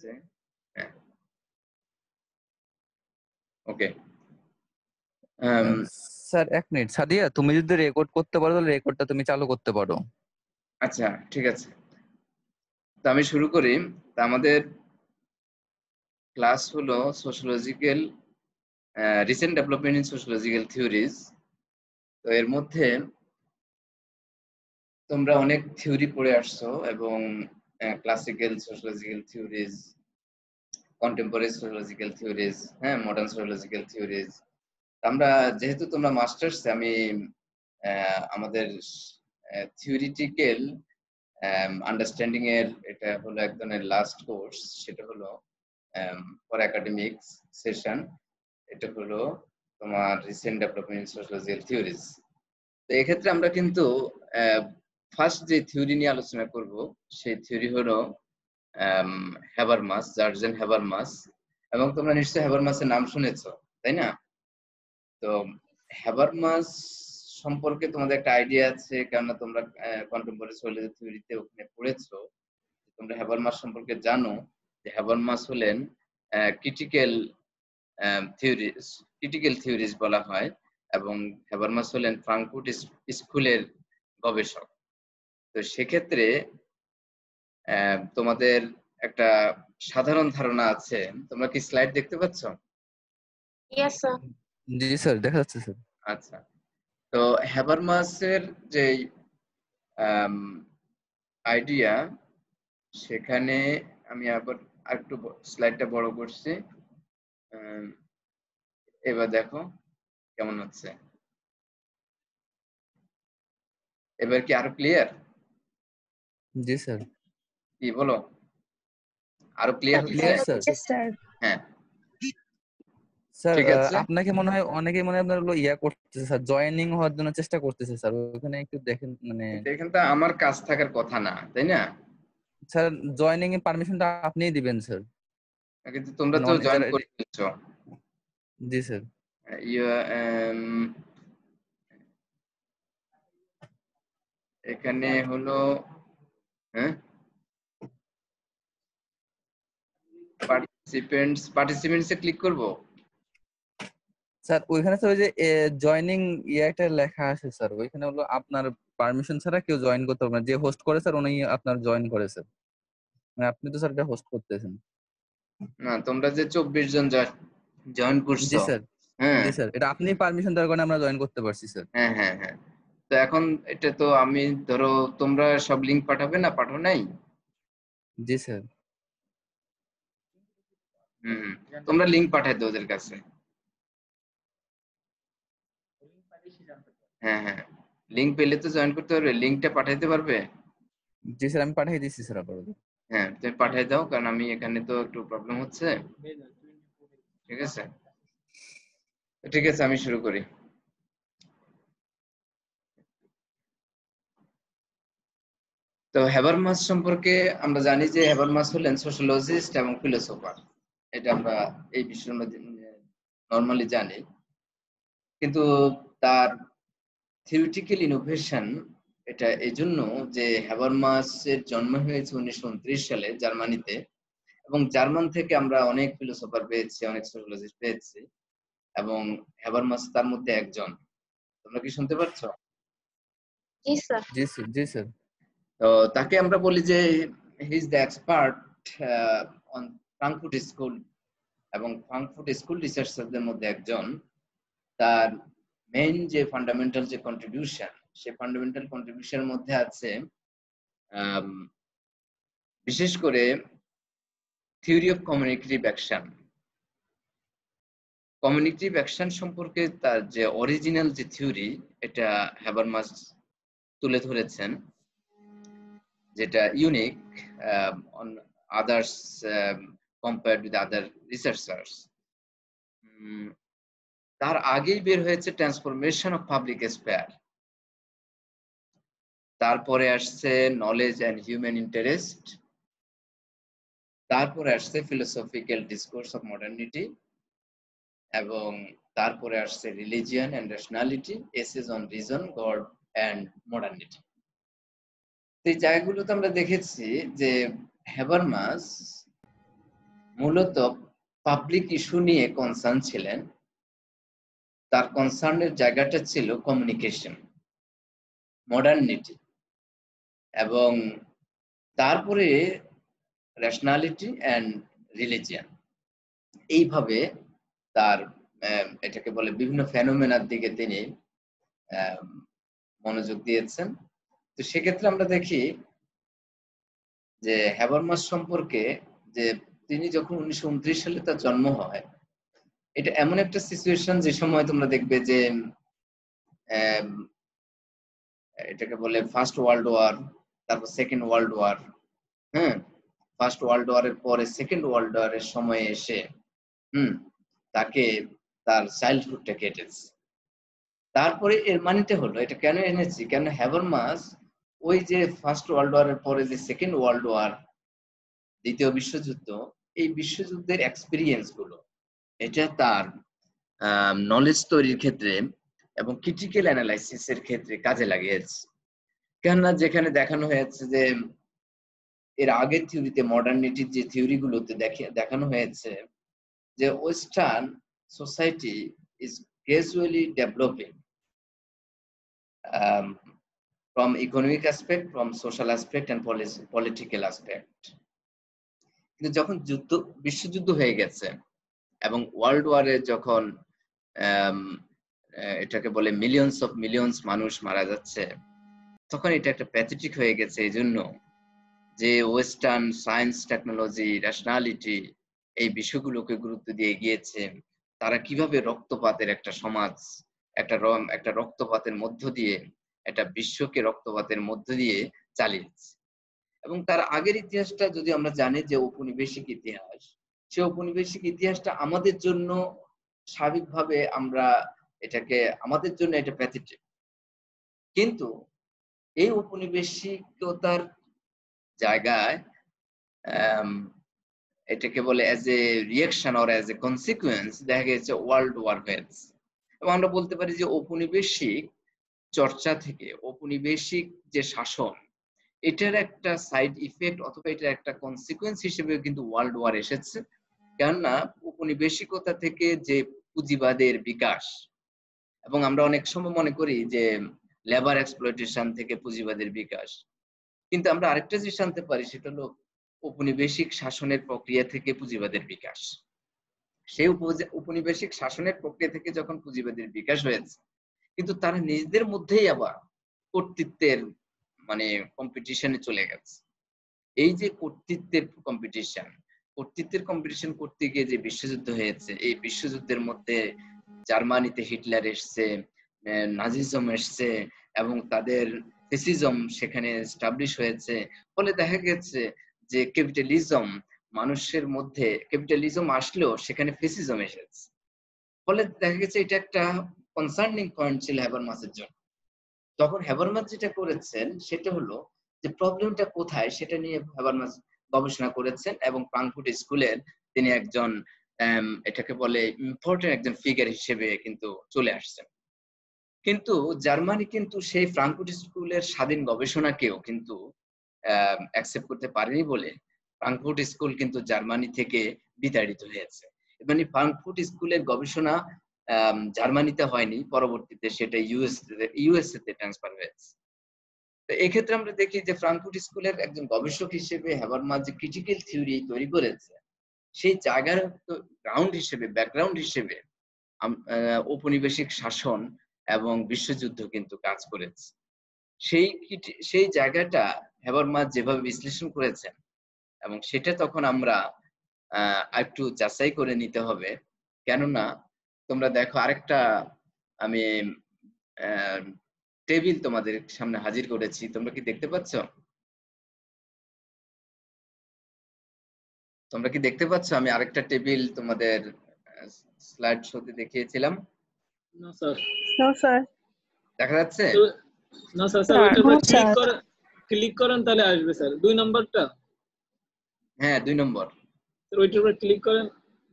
আছে। হ্যাঁ, ওকে। স্যার এক মিনিট, সাদিয়া তুমি যদি রেকর্ড করতে পারো তাহলে রেকর্ডটা তুমি চালু করতে পারো। আচ্ছা ঠিক আছে, তো আমি শুরু করি। তা আমাদের ক্লাস হলো sociological recent development in sociological theories. তো এর মধ্যে তোমরা অনেক থিওরি পড়ে আসছো এবং classical sociological theories, contemporary sociological theories, হ্যাঁ, মডার্ন সোশ্যোলজিক্যাল থিওরিজ। আমরা যেহেতু তোমরা মাস্টার্স, আমি আমাদের থিওরিটিক্যাল আন্ডারস্ট্যান্ডিং এর এটা হলো এক ধরনের লাস্ট কোর্স, সেটা হলো ফর একাডেমিক সেশন। এটা হলো তোমার রিসেন্ট ডেভেলপমেন্ট সোশ্যোলজিক্যাল থিওরিজ। তো এক্ষেত্রে আমরা কিন্তু ফার্স্ট যে থিওরি নিয়ে আলোচনা করব সেই থিওরি হলো হ্যাবারমাস, জার্জেন হ্যাবারমাস। এবং তোমরা নিশ্চয়ই হ্যাবারমাসের নাম শুনেছো, তাই না? তো হ্যাবারমাস সম্পর্কে তোমাদের একটা আইডিয়া আছে, কেননা তোমরা কন্টেম্পোরারি সোশ্যোলজি থিওরিতে ওখানে পড়েছো। তোমরা হ্যাবারমাস সম্পর্কে জানো যে হ্যাবারমাস হলেন ক্রিটিক্যাল থিওরিজ, ক্রিটিক্যাল থিওরিজ বলা হয়, এবং হ্যাবারমাস হলেন ফ্রাঙ্কফুর্ট স্কুলের গবেষক। তো সেক্ষেত্রে তোমাদের একটা সাধারণ ধারণা আছে। তোমরা কি স্লাইড দেখতে পাচ্ছ? Yes, sir. জি স্যার, দেখা যাচ্ছে স্যার। আচ্ছা, তো হ্যাবারমাসের যে আইডিয়া, সেখানে আমি আবার একটু স্লাইডটা বড় করছি। এবার দেখো কেমন হচ্ছে। এবার কি আরো ক্লিয়ার? জি স্যার। কি বলো, আরো ক্লিয়ার হচ্ছে? Clear sir. Yes, sir. হ্যাঁ স্যার ঠিক আছে। আপনাকে মনে হয় অনেকেই মনে হয় আপনার হলো ইয়া করতেছে স্যার, জয়েনিং হওয়ার জন্য চেষ্টা করতেছে স্যার, ওখানে একটু দেখেন মানে। এখানে তো আমার কাজ থাকার কথা না, তাই না? স্যার জয়েনিং এর পারমিশনটা আপনিই দিবেন স্যার। কিন্তু তোমরা মানে তো জয়েন যারা, করে ফেলছো। জি স্যার। এখানে হলো, হ্যাঁ, পার্টিসিপেন্টস এ ক্লিক করব। স্যার ওইখানে স্যার ওই যে জয়েনিং ইয়াটা লেখা আছে স্যার, ওইখানে হলো আপনার পারমিশন ছাড়া কেউ জয়েন করতে পারবে না। যে হোস্ট করে স্যার উনি আপনার জয়েন করে স্যার, মানে আপনি তো স্যার এটা হোস্ট করতেছেন। না, তোমরা যে 24 জন জয়েন জি করছো, স্যার। হ্যাঁ জি স্যার, এটা আপনি পারমিশন দেওয়ার কারণে আমরা জয়েন করতে পারছি স্যার। হ্যাঁ হ্যাঁ হ্যাঁ। তো এখন এটা তো আমি, ধরো তোমরা সব লিংক পাঠাবে না, পাঠাও নাই? জি স্যার। তোমরা লিংক পাঠাই দাও ওদের কাছে। হ্যাঁ হ্যাঁ, লিংক পেলে তো জয়েন করতে পারবে, লিংকটা পাঠাইতে পারবে? জি স্যার, আমি পাঠিয়ে দিচ্ছি স্যার আপাতত। হ্যাঁ, তুমি পাঠাই দাও, কারণ আমি এখানে তো একটু প্রবলেম হচ্ছে। ঠিক আছে, ঠিক আছে, আমি শুরু করি। তো হ্যাবারমাস সম্পর্কে আমরা জানি যে হ্যাবারমাস হলেন সোশ্যোলজিস্ট এবং ফিলোসোফার। এটা আমরা এই বিষয়ের মধ্যে নর্মালি জানি। কিন্তু তার থিওরিটিক্যাল ইনোভেশন এটা এই জন্য যে হ্যাবারমাসের জন্ম হয়েছে 1929 সালে জার্মানিতে, এবং জার্মান থেকে আমরা অনেক ফিলোসোফার পেয়েছি, অনেক সোশ্যোলজিস্ট পেয়েছি, এবং হ্যাবারমাস তার মধ্যে একজন। তোমরা কি শুনতে পাচ্ছ? Yes, sir. জি স্যার। জি স্যার। তো তাকে আমরা বলি যে he is the expert on Frankfurt school, এবং ফ্রাঙ্কফুর্ট স্কুল রিসার্চারদের মধ্যে একজন। তার মেইন যে ফান্ডামেন্টাল যে কন্ট্রিবিউশন, সেই ফান্ডামেন্টাল কন্ট্রিবিউশনের মধ্যে আছে বিশেষ করে theory of communicative action. Communicative action সম্পর্কে তার যে অরিজিনাল যে থিওরি, এটা হ্যাবারমাস তুলে ধরেছেন, যেটা unique on others compared with other researchers. তার আগেই বের হয়েছে ট্রান্সফরমেশন অফ পাবলিক স্পেয়ার, তারপরে আসছে নলেজ অ্যান্ড হিউম্যান ইন্টারেস্ট, তারপরে আসছে ফিলোসফিক্যাল ডিসকোর্স অফ মডার্নিটি, এবং তারপরে আসছে religion and rationality, essays on reason, god and modernity. এই জায়গাগুলোতে আমরা দেখেছি যে হ্যাবারমাস মূলত পাবলিক ইস্যু নিয়ে কনসার্ন ছিলেন। তার কনসার্নের জায়গাটা ছিল কমিউনিকেশন, মডার্নিটি, এবং তারপরে রেশনালিটি অ্যান্ড রিলিজিয়ান। এইভাবে তার এটাকে বলে বিভিন্ন ফেনোমেনার দিকে তিনি মনোযোগ দিয়েছেন। তো সেক্ষেত্রে আমরা দেখি যে হ্যাবারমাস সম্পর্কে যে তিনি যখন 1929 সালে তার জন্ম হয়, এটা এমন একটা সিচুয়েশন যে সময় তোমরা দেখবে যে এটাকে বলে ফার্স্ট ওয়ার্ল্ড ওয়ার, তারপর সেকেন্ড ওয়ার্ল্ড ওয়ার, হ্যাঁ, ফার্স্ট ওয়ার্ল্ড ওয়ারের পরে সেকেন্ড ওয়ার্ল্ড ওয়ারের সময়ে এসে তাকে তার চাইল্ডহুডটা কেটেছে। তারপরে এর মানেটা হলো, এটা কেন এনেছি, কেন হ্যাবারমাস ওই যে ফার্স্ট ওয়ার্ল্ড ওয়ারের পরে যে সেকেন্ড ওয়ার্ল্ড ওয়ার, দ্বিতীয় বিশ্বযুদ্ধ, এই বিশ্বযুদ্ধের এক্সপিরিয়েন্স গুলো এটা তার নলেজ তৈরির ক্ষেত্রে এবং ক্রিটিক্যাল অ্যানালাইসিসের ক্ষেত্রে কাজে লাগিয়েছে। কেননা যেখানে দেখানো হয়েছে যে এর আগের থিওরিতে, মডার্নিটির যে থিওরিগুলোতে দেখানো হয়েছে যে western society is gradually developing from economic aspect, from social aspect and political aspect. কিন্তু যখন বিশ্বযুদ্ধ হয়ে গেছে এবং ওয়ার্ল্ড ওয়ারে যখন এটাকে বলে মিলিয়ন্স মানুষ মারা যাচ্ছে, তখন এটা একটা প্যাথেটিক হয়ে গেছে। এই জন্য যে ওয়েস্টার্ন সায়েন্স, টেকনোলজি, রেশনালিটি এই বিষয়গুলোকে গুরুত্ব দিয়ে গিয়েছে, তারা কিভাবে রক্তপাতের একটা সমাজ, একটা রক্তপাতের মধ্য দিয়ে, একটা বিশ্বকে রক্তপাতের মধ্য দিয়ে চালিয়েছে। এবং তার আগের ইতিহাসটা যদি আমরা জানি যে ঔপনিবেশিক ইতিহাস, সে ঔপনিবেশিক ইতিহাসটা আমাদের জন্য স্বাভাবিকভাবে আমরা এটাকে, আমাদের জন্য এটা প্যাথেটিক। কিন্তু এই ঔপনিবেশিকতার জায়গায় এটাকে বলে as a reaction or as a consequence দেখা গেছে ওয়ার্ল্ড ওয়ার হয়েছে। এবং আমরা বলতে পারি যে ঔপনিবেশিক চর্চা থেকে ঔপনিবেশিক যে শাসন, এটার একটা সাইড ইফেক্ট অথবা এটার একটা কনসিকুয়েন্স হিসেবে কিন্তু ওয়ার্ল্ড ওয়ার এসেছে। কেননা ঔপনিবেশিকতা থেকে যে পুঁজিবাদের বিকাশ, এবং আমরা অনেক সময় মনে করি যে লেবার এক্সপ্লয়টেশন থেকে পুঁজিবাদের বিকাশ, কিন্তু আমরা আরেকটা জিনিস জানতে পারি, সেটা হলো ঔপনিবেশিক শাসনের প্রক্রিয়া থেকে পুঁজিবাদের বিকাশ। সেই ঔপনিবেশিক শাসনের প্রক্রিয়া থেকে যখন পুঁজিবাদের বিকাশ হয়েছে, কিন্তু তারা নিজেদের মধ্যেই আবার কর্তৃত্বের মানে কম্পিটিশনে চলে গেছে। এই যে কর্তৃত্বের কম্পিটিশন করতে গিয়ে যে বিশ্বযুদ্ধ হয়েছে, এই বিশ্বযুদ্ধের মধ্যে জার্মানিতে হিটলার এসছে, নাজিজম এসছে, এবং তাদের ফ্যাসিজম সেখানে এস্টাবলিশ হয়েছে। ফলে দেখা গেছে যে ক্যাপিটালিজম, মানুষের মধ্যে ক্যাপিটালিজম আসলেও সেখানে ফ্যাসিজম এসেছে। ফলে দেখা গেছে এটা একটা কনসার্নিং পয়েন্ট ছিল হ্যাবারমাসের জন্য। তখন হ্যাবারমাস যেটা করেছেন সেটা হলো যে প্রবলেমটা কোথায় সেটা নিয়ে হ্যাবারমাস গবেষণা করেছেন, এবং ফ্রাঙ্কফুর্ট স্কুলের তিনি একজন এটাকে বলে ইম্পর্টেন্ট একজন ফিগার হিসেবে কিন্তু চলে আসছেন। কিন্তু জার্মানি কিন্তু সেই ফ্রাঙ্কফুর্ট স্কুলের স্বাধীন গবেষণাকেও কিন্তু অ্যাকসেপ্ট করতে পারেনি বলে ফ্রাঙ্কফুর্ট স্কুল কিন্তু জার্মানি থেকে বিতাড়িত হয়েছে। মানে ফ্রাঙ্কফুর্ট স্কুলের গবেষণা জার্মানিতে হয়নি, পরবর্তীতে সেটা ইউএসএ তে ট্রান্সফার হয়েছে। তো এক্ষেত্রে আমরা দেখি যে ফ্রাঙ্কফুর্ট স্কুলের একজন গবেষক হিসেবে হ্যাবারমাস যে ক্রিটিক্যাল থিওরি তৈরি করেছে, সেই জায়গার গ্রাউন্ড হিসেবে, ব্যাকগ্রাউন্ড হিসেবে ঔপনিবেশিক শাসন এবং বিশ্বযুদ্ধ কিন্তু কাজ করেছে। সেই জায়গাটা হ্যাবারমাস যেভাবে বিশ্লেষণ করেছেন, এবং সেটা তখন আমরা একটু যাচাই করে নিতে হবে। কেননা তোমরা দেখো, আরেকটা আমি টেবিল তোমাদের সামনে হাজির করেছি, তোমরা কি দেখতে পাচ্ছ? আমি আরেকটা টেবিল তোমাদের স্লাইড শোতে দেখিয়েছিলাম। না স্যার। No sir. দেখা যাচ্ছে? না স্যার, স্যার ওইটার উপর ক্লিক করেন তাহলে আসবে স্যার। 2 নম্বরটা? হ্যাঁ, 2 নম্বর। স্যার ওইটার উপর ক্লিক করেন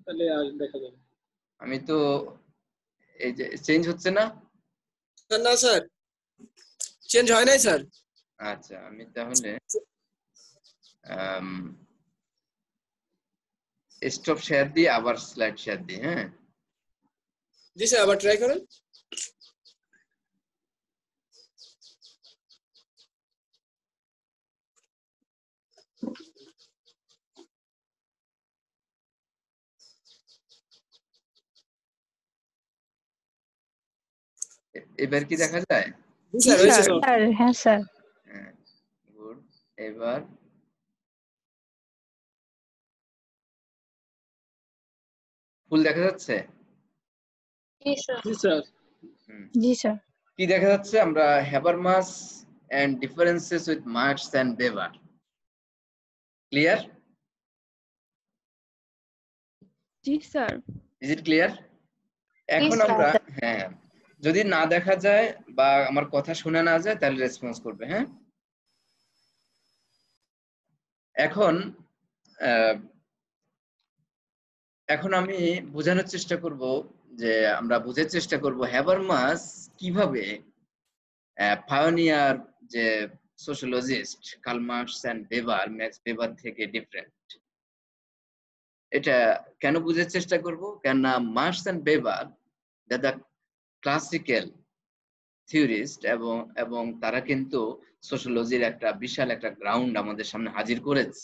তাহলে দেখা যাবে। আমি তো এই যে চেঞ্জ হচ্ছে না? না স্যার, চেঞ্জ হয় নাই স্যার। আচ্ছা, আমি তাহলে স্টপ শেয়ার দিয়ে আবার স্লাইড শেয়ার দিই। হ্যাঁ, জি স্যার, আবার ট্রাই করেন। এবার কি দেখা যায়? জি স্যার, হয়েছে সব। স্যার, হ্যাঁ স্যার। হ্যাঁ, গুড। এবার ফুল দেখা যাচ্ছে? জি স্যার। জি স্যার। হুম। জি স্যার। কি দেখা যাচ্ছে? আমরা Habermas and differences with Marx and Weber. Clear? জি স্যার। Is it clear? এখন স্যার। আমরা, হ্যাঁ, যদি না দেখা যায় বা আমার কথা শোনা না যায় তাহলে রেসপন্স করবে। হ্যাঁ, এখন এখন আমি বোঝানোর চেষ্টা করব যে আমরা বোঝার চেষ্টা করব হ্যাবারমাস কিভাবে পায়োনিয়ার যে sociologist Karl Marx and Weber, Max Weber থেকে ডিফারেন্ট। এটা কেন বোঝার চেষ্টা করব? কেননা Marx and Weber the classical theorist এবং তারা কিন্তু সোশিওলজির একটা বিশাল একটা গ্রাউন্ড আমাদের সামনে হাজির করেছে।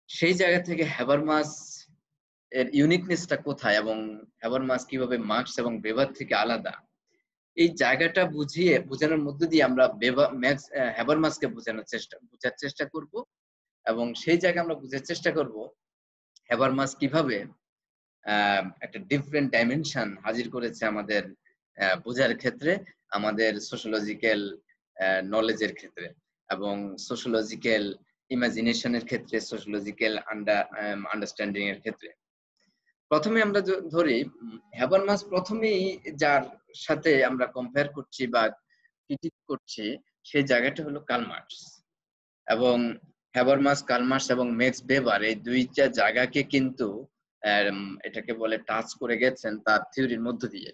সেই জায়গা থেকে হ্যাবারমাস এর ইউনিকনেসটা কোথায় এবং হ্যাবারমাস কিভাবে মার্কস এবং বেভার থেকে আলাদা, এই জায়গাটা বোঝানোর মধ্য দিয়ে আমরা হ্যাবারমাসকে বোঝার চেষ্টা করব এবং সেই জায়গায় আমরা বোঝার চেষ্টা করব হ্যাবারমাস কিভাবে একটা ডিফারেন্ট ডাইমেনশন হাজির করেছে আমাদের বোঝার ক্ষেত্রে, আমাদের সোশিওলজিক্যাল নলেজের ক্ষেত্রে এবং সোশিওলজিক্যাল ইমাজিনেশনের ক্ষেত্রে, সোশিওলজিক্যাল আন্ডারস্ট্যান্ডিং এর ক্ষেত্রে। প্রথমে আমরা ধরি হ্যাবারমাস প্রথমেই যার সাথে আমরা কম্পেয়ার করছি বা ক্রিটিক করছি সেই জায়গাটা হলো কার্ল মার্কস। এবং হ্যাবারমাস, কার্ল মার্কস এবং ম্যাক্স বেভার এই দুইটা জায়গাকে কিন্তু এটাকে বলে টাচ করে গেছেন তার থিওরির মধ্য দিয়ে।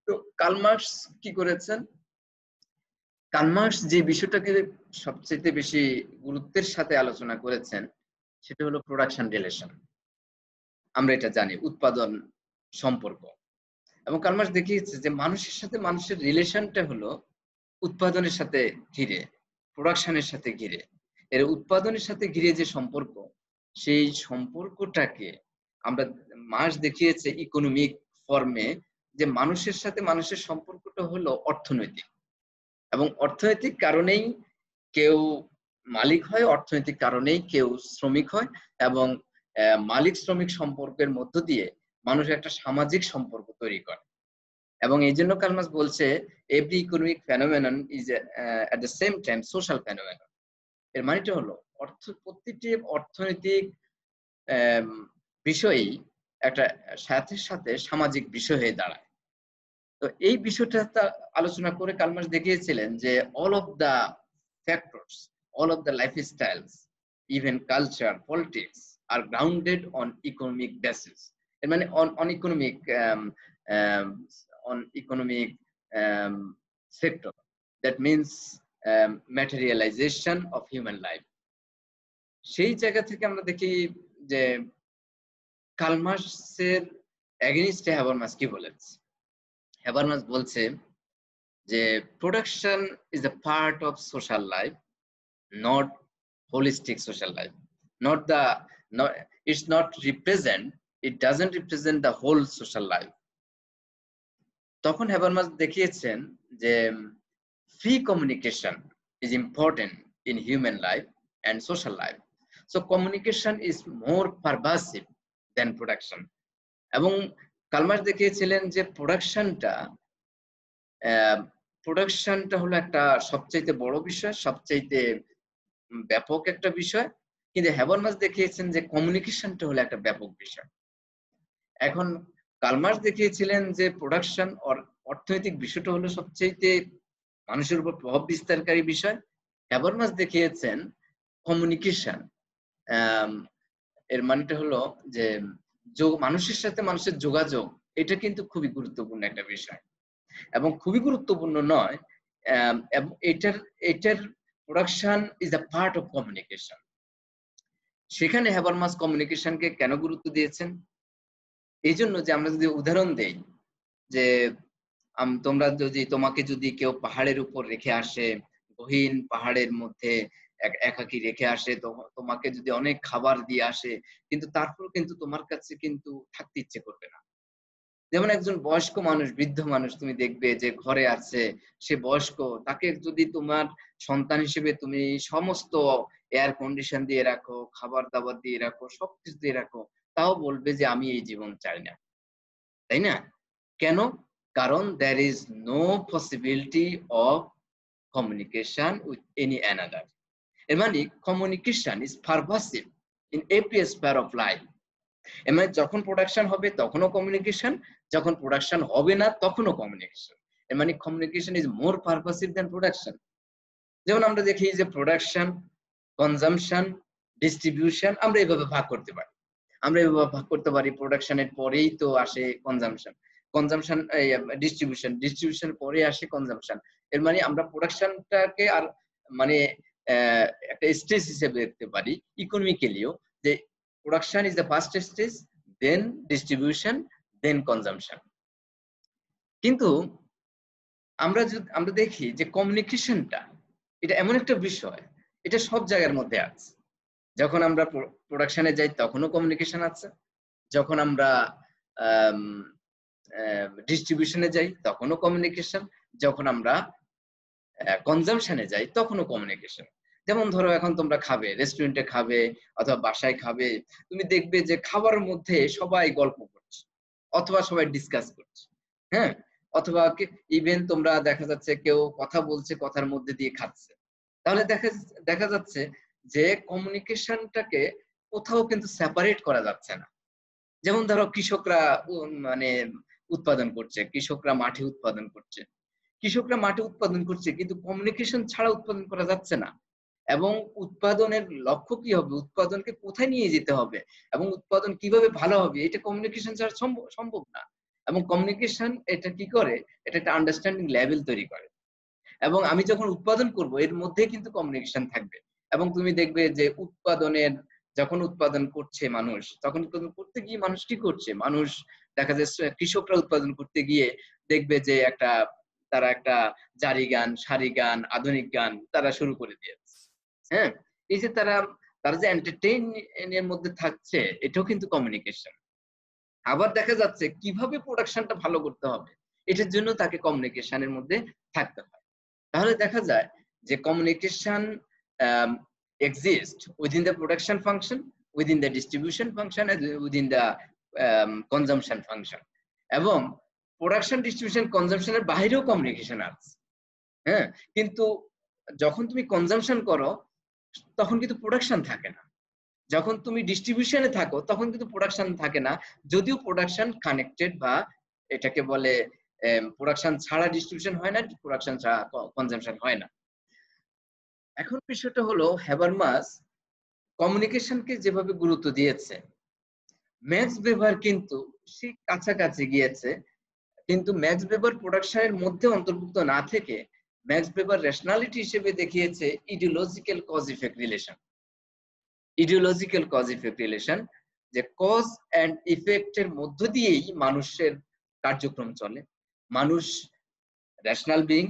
তো কার্ল মার্কস কি করেছেন? কার্ল মার্কস যে বিষয়টাকে সবচেয়ে বেশি গুরুত্বের সাথে আলোচনা করেছেন সেটা হলো প্রোডাকশন রিলেশন। আমরা এটা জানি, উৎপাদন সম্পর্ক। এবং কার্ল মার্কস দেখিয়েছে যে মানুষের সাথে মানুষের রিলেশনটা হলো উৎপাদনের সাথে ঘিরে, প্রোডাকশনের সাথে ঘিরে। এর উৎপাদনের সাথে ঘিরে যে সম্পর্ক, সেই সম্পর্কটাকে আমরা মার্কস দেখিয়েছে ইকোনমিক ফর্মে, যে মানুষের সাথে মানুষের সম্পর্কটা হলো অর্থনৈতিক এবং অর্থনৈতিক কারণেই কেউ মালিক হয়, অর্থনৈতিক কারণেই কেউ শ্রমিক হয় এবং মালিক শ্রমিক সম্পর্কের মধ্য দিয়ে মানুষ একটা সামাজিক সম্পর্ক তৈরি করে। এবং এই জন্য কার্ল মার্কস বলছে every economic phenomenon is at the same time social phenomenon. এর মানেটা হলো প্রতিটি অর্থনৈতিক বিষয়ই একটা সাথে সাথে সামাজিক বিষয় হয়ে দাঁড়ায়। তো এই বিষয়টা আলোচনা করে কার্ল মার্কস দেখিয়েছিলেন যে all of the factors, all of the lifestyles, even culture, politics are grounded on economic basis. এর মানে on economic sector. That means materialization of human life. সেই জায়গা থেকে আমরা দেখি যে কার্ল মার্কসের এগেইনস্টে হ্যাবারমাস কি বলেছে। হ্যাবারমাস বলছে যে production is a part of social life, not holistic social life, it doesn't represent the whole social life. তখন হ্যাবারমাস দেখিয়েছেন যে free communication is important in human life and social life, so communication is more pervasive than production. এবং Karl Marx দেখিয়েছিলেন যে প্রোডাকশনটা হলো একটা সবচাইতে বড় বিষয়, সবচাইতে ব্যাপক একটা বিষয়, কিন্তু হ্যাবারমাস দেখিয়েছেন যে কমিউনিকেশনটা হলো একটা ব্যাপক বিষয়। এখন কার্ল মার্কস দেখিয়েছিলেন যে প্রোডাকশন অর্থনৈতিক বিষয়টা হলো সবচাইতে মানুষের উপর প্রভাব বিস্তারকারী বিষয়। হ্যাবারমাস দেখিয়েছেন কমিউনিকেশন, এর মানেটা হলো যে মানুষের সাথে মানুষের যোগাযোগ, এটা কিন্তু খুবই গুরুত্বপূর্ণ একটা বিষয় এবং খুবই গুরুত্বপূর্ণ নয়, এবং এটার production is a part of communication. সেখানে হ্যাবারমাস কমিউনিকেশনকে কেন গুরুত্ব দিয়েছেন? এই জন্য যে আমরা যদি উদাহরণ দেই যে তোমাকে যদি কেউ পাহাড়ের উপর রেখে আসে, গহীন পাহাড়ের মধ্যে একাকী রেখে আসে, তোমাকে যদি অনেক খাবার দিয়ে আসে, কিন্তু তারপর কিন্তু তোমার কাছে কিন্তু থাকতে ইচ্ছে করবে না। যেমন একজন বয়স্ক মানুষ, বৃদ্ধ মানুষ তুমি দেখবে যে ঘরে আছে, সে বয়স্ক, তাকে যদি তোমার সন্তান হিসেবে তুমি সমস্ত এয়ার কন্ডিশন দিয়ে রাখো, খাবার দাবার দিয়ে রাখো, সবকিছু দিয়ে রাখো, তাও বলবে যে আমি এই জীবন চাই না, তাই না? কেন? কারণ there is no possibility of communication with any another. এর মানে communication is pervasive in every sphere of life. এর মানে যখন প্রোডাকশন হবে তখনও কমিউনিকেশন, যখন প্রোডাকশন হবে না তখনও কমিউনিকেশন। এর মানে communication is more purposive than production. যেমন আমরা দেখি যে প্রোডাকশন, কনজাম্পশন, ডিস্ট্রিবিউশন আমরা এভাবে ভাগ করতে পারি। প্রোডাকশনের পরেই তো আসে কনজাম্পশন, কনজাম্পশন ডিস্ট্রিবিউশন পরে আসে কনজাম্পশন। এর মানে আমরা প্রোডাকশনটাকে আর মানে একটা স্টেজ হিসেবে দেখতে পারি ইকোনমিক্যালিও, যে production is the first stage, then distribution, then consumption. কিন্তু আমরা দেখি যে কমিউনিকেশনটা এটা এমন একটা বিষয়, এটা সব জায়গার মধ্যে আছে। যখন আমরা প্রোডাকশনে যাই তখনও কমিউনিকেশন আছে, যখন আমরা ডিস্ট্রিবিউশনে যাই তখনও কমিউনিকেশন, যখন আমরা কনজাম্পশনে যাই তখনও কমিউনিকেশন। যেমন ধরো এখন তোমরা খাবে, রেস্টুরেন্টে খাবে অথবা বাসায় খাবে, তুমি দেখবে যে খাবারের মধ্যে সবাই গল্প করছে অথবা সবাই ডিসকাস করছে, হ্যাঁ, অথবা ইভেন তোমরা দেখা যাচ্ছে কেউ কথা বলছে, কথার মধ্যে দিয়ে খাচ্ছে। তাহলে দেখা যাচ্ছে যে কমিউনিকেশনটাকে কোথাও কিন্তু সেপারেট করা যাচ্ছে না। যেমন ধরো কৃষকরা মানে উৎপাদন করছে, কৃষকরা মাঠে উৎপাদন করছে, কিন্তু কমিউনিকেশন ছাড়া উৎপাদন করা যাচ্ছে না। এবং উৎপাদনের লক্ষ্য কি হবে, উৎপাদনকে কোথায় নিয়ে যেতে হবে এবং উৎপাদন কিভাবে ভালো হবে, এটা কমিউনিকেশন ছাড়া সম্ভব না। এবং কমিউনিকেশন এটা কি করে, এটা একটা আন্ডারস্ট্যান্ডিং লেভেল তৈরি করে। এবং আমি যখন উৎপাদন করব এর মধ্যে কিন্তু কমিউনিকেশন থাকবে। এবং তুমি দেখবে যে যখন উৎপাদন করছে মানুষ, তখন উৎপাদন করতে গিয়ে মানুষ কি করছে, মানুষ দেখা যাচ্ছে কৃষকরা উৎপাদন করতে গিয়ে দেখবে যে তারা একটা জারি গান, সারি গান, আধুনিক গান তারা শুরু করে দিয়েছে। হ্যাঁ, এই যে তারা যে এন্টারটেইন এর মধ্যে থাকছে, এটাও কিন্তু কমিউনিকেশন। আবার দেখা যাচ্ছে কিভাবে প্রোডাকশনটা ভালো করতে হবে, এটার জন্য তাকে কমিউনিকেশনের মধ্যে থাকতে হয়। তাহলে দেখা যায় যে communication exist within the production function, within the distribution function, and within the consumption function. এবং প্রোডাকশন, ডিস্ট্রিবিউশন, কনজাম্পশনের বাইরেও কমিউনিকেশন আছে। হ্যাঁ, কিন্তু যখন তুমি কনজাম্পশন করো তখন কিন্তু প্রোডাকশন থাকে না, যখন তুমি ডিস্ট্রিবিউশনে থাকো তখন কিন্তু প্রোডাকশন থাকে না, যদিও প্রোডাকশন কানেক্টেড, বা এটাকে বলে প্রোডাকশন ছাড়া ডিস্ট্রিবিউশন হয় না, প্রোডাকশন ছাড়া কনজাম্পশন হয় না। এখন বিষয়টা হলো হ্যাবারমাস কমিউনিকেশনকে যেভাবে গুরুত্ব দিয়েছে, ম্যাক্স ওয়েবার কিন্তু সেই কাছাকাছি গিয়েছে, কিন্তু ম্যাক্স ওয়েবার প্রোডাকশনের মধ্যে অন্তর্ভুক্ত না থেকে ম্যাক্স ওয়েবার রেশনালিটি হিসেবে দেখিয়েছে ideological cause effect relation. Ideological cause effect relation, যে কজ এন্ড ইফেক্টের মধ্য দিয়েই মানুষের কার্যক্রম চলে। মানুষ রেশনাল বিং,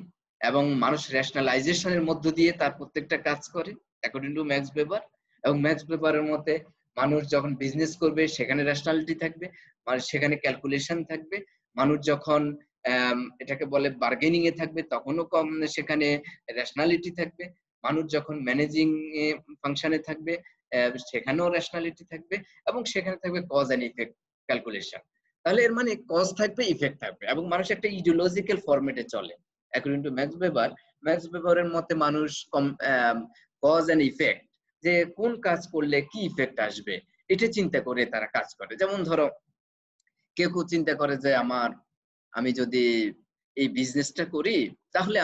এবং মানুষ রেশনালাইজেশনের মধ্য দিয়ে তার প্রত্যেকটা কাজ করে অ্যাকর্ডিং টু ম্যাক্স ওয়েবার। এবং ম্যাক্স ওয়েবারের মতে মানুষ যখন বিজনেস করবে সেখানে রেশনালিটি থাকবে, মানে সেখানে ক্যালকুলেশন থাকবে। মানুষ যখন এটাকে বলে বার্গেনিং এ থাকবে তখনও সেখানে রেশনালিটি থাকবে। মানুষ যখন ম্যানেজিং ফাংশনে থাকবে সেখানেও রেশনালিটি থাকবে, এবং সেখানে থাকবে কজ এন্ড ইফেক্ট ক্যালকুলেশন। তাহলে এর মানে কজ থাকবে, ইফেক্ট থাকবে, এবং মানুষ একটা ইডিওলজিক্যাল ফরম্যাটে চলে according to Max Weber. Max ওয়েবারের মতে মানুষ কজ এন্ড ইফেক্ট, যে কোন কাজ করলে কি ইফেক্ট আসবে, এটা চিন্তা করে তারা কাজ করে। যেমন ধরো কেউ চিন্তা করে যে আমি যদি এই বিজনেসটা করি তাহলে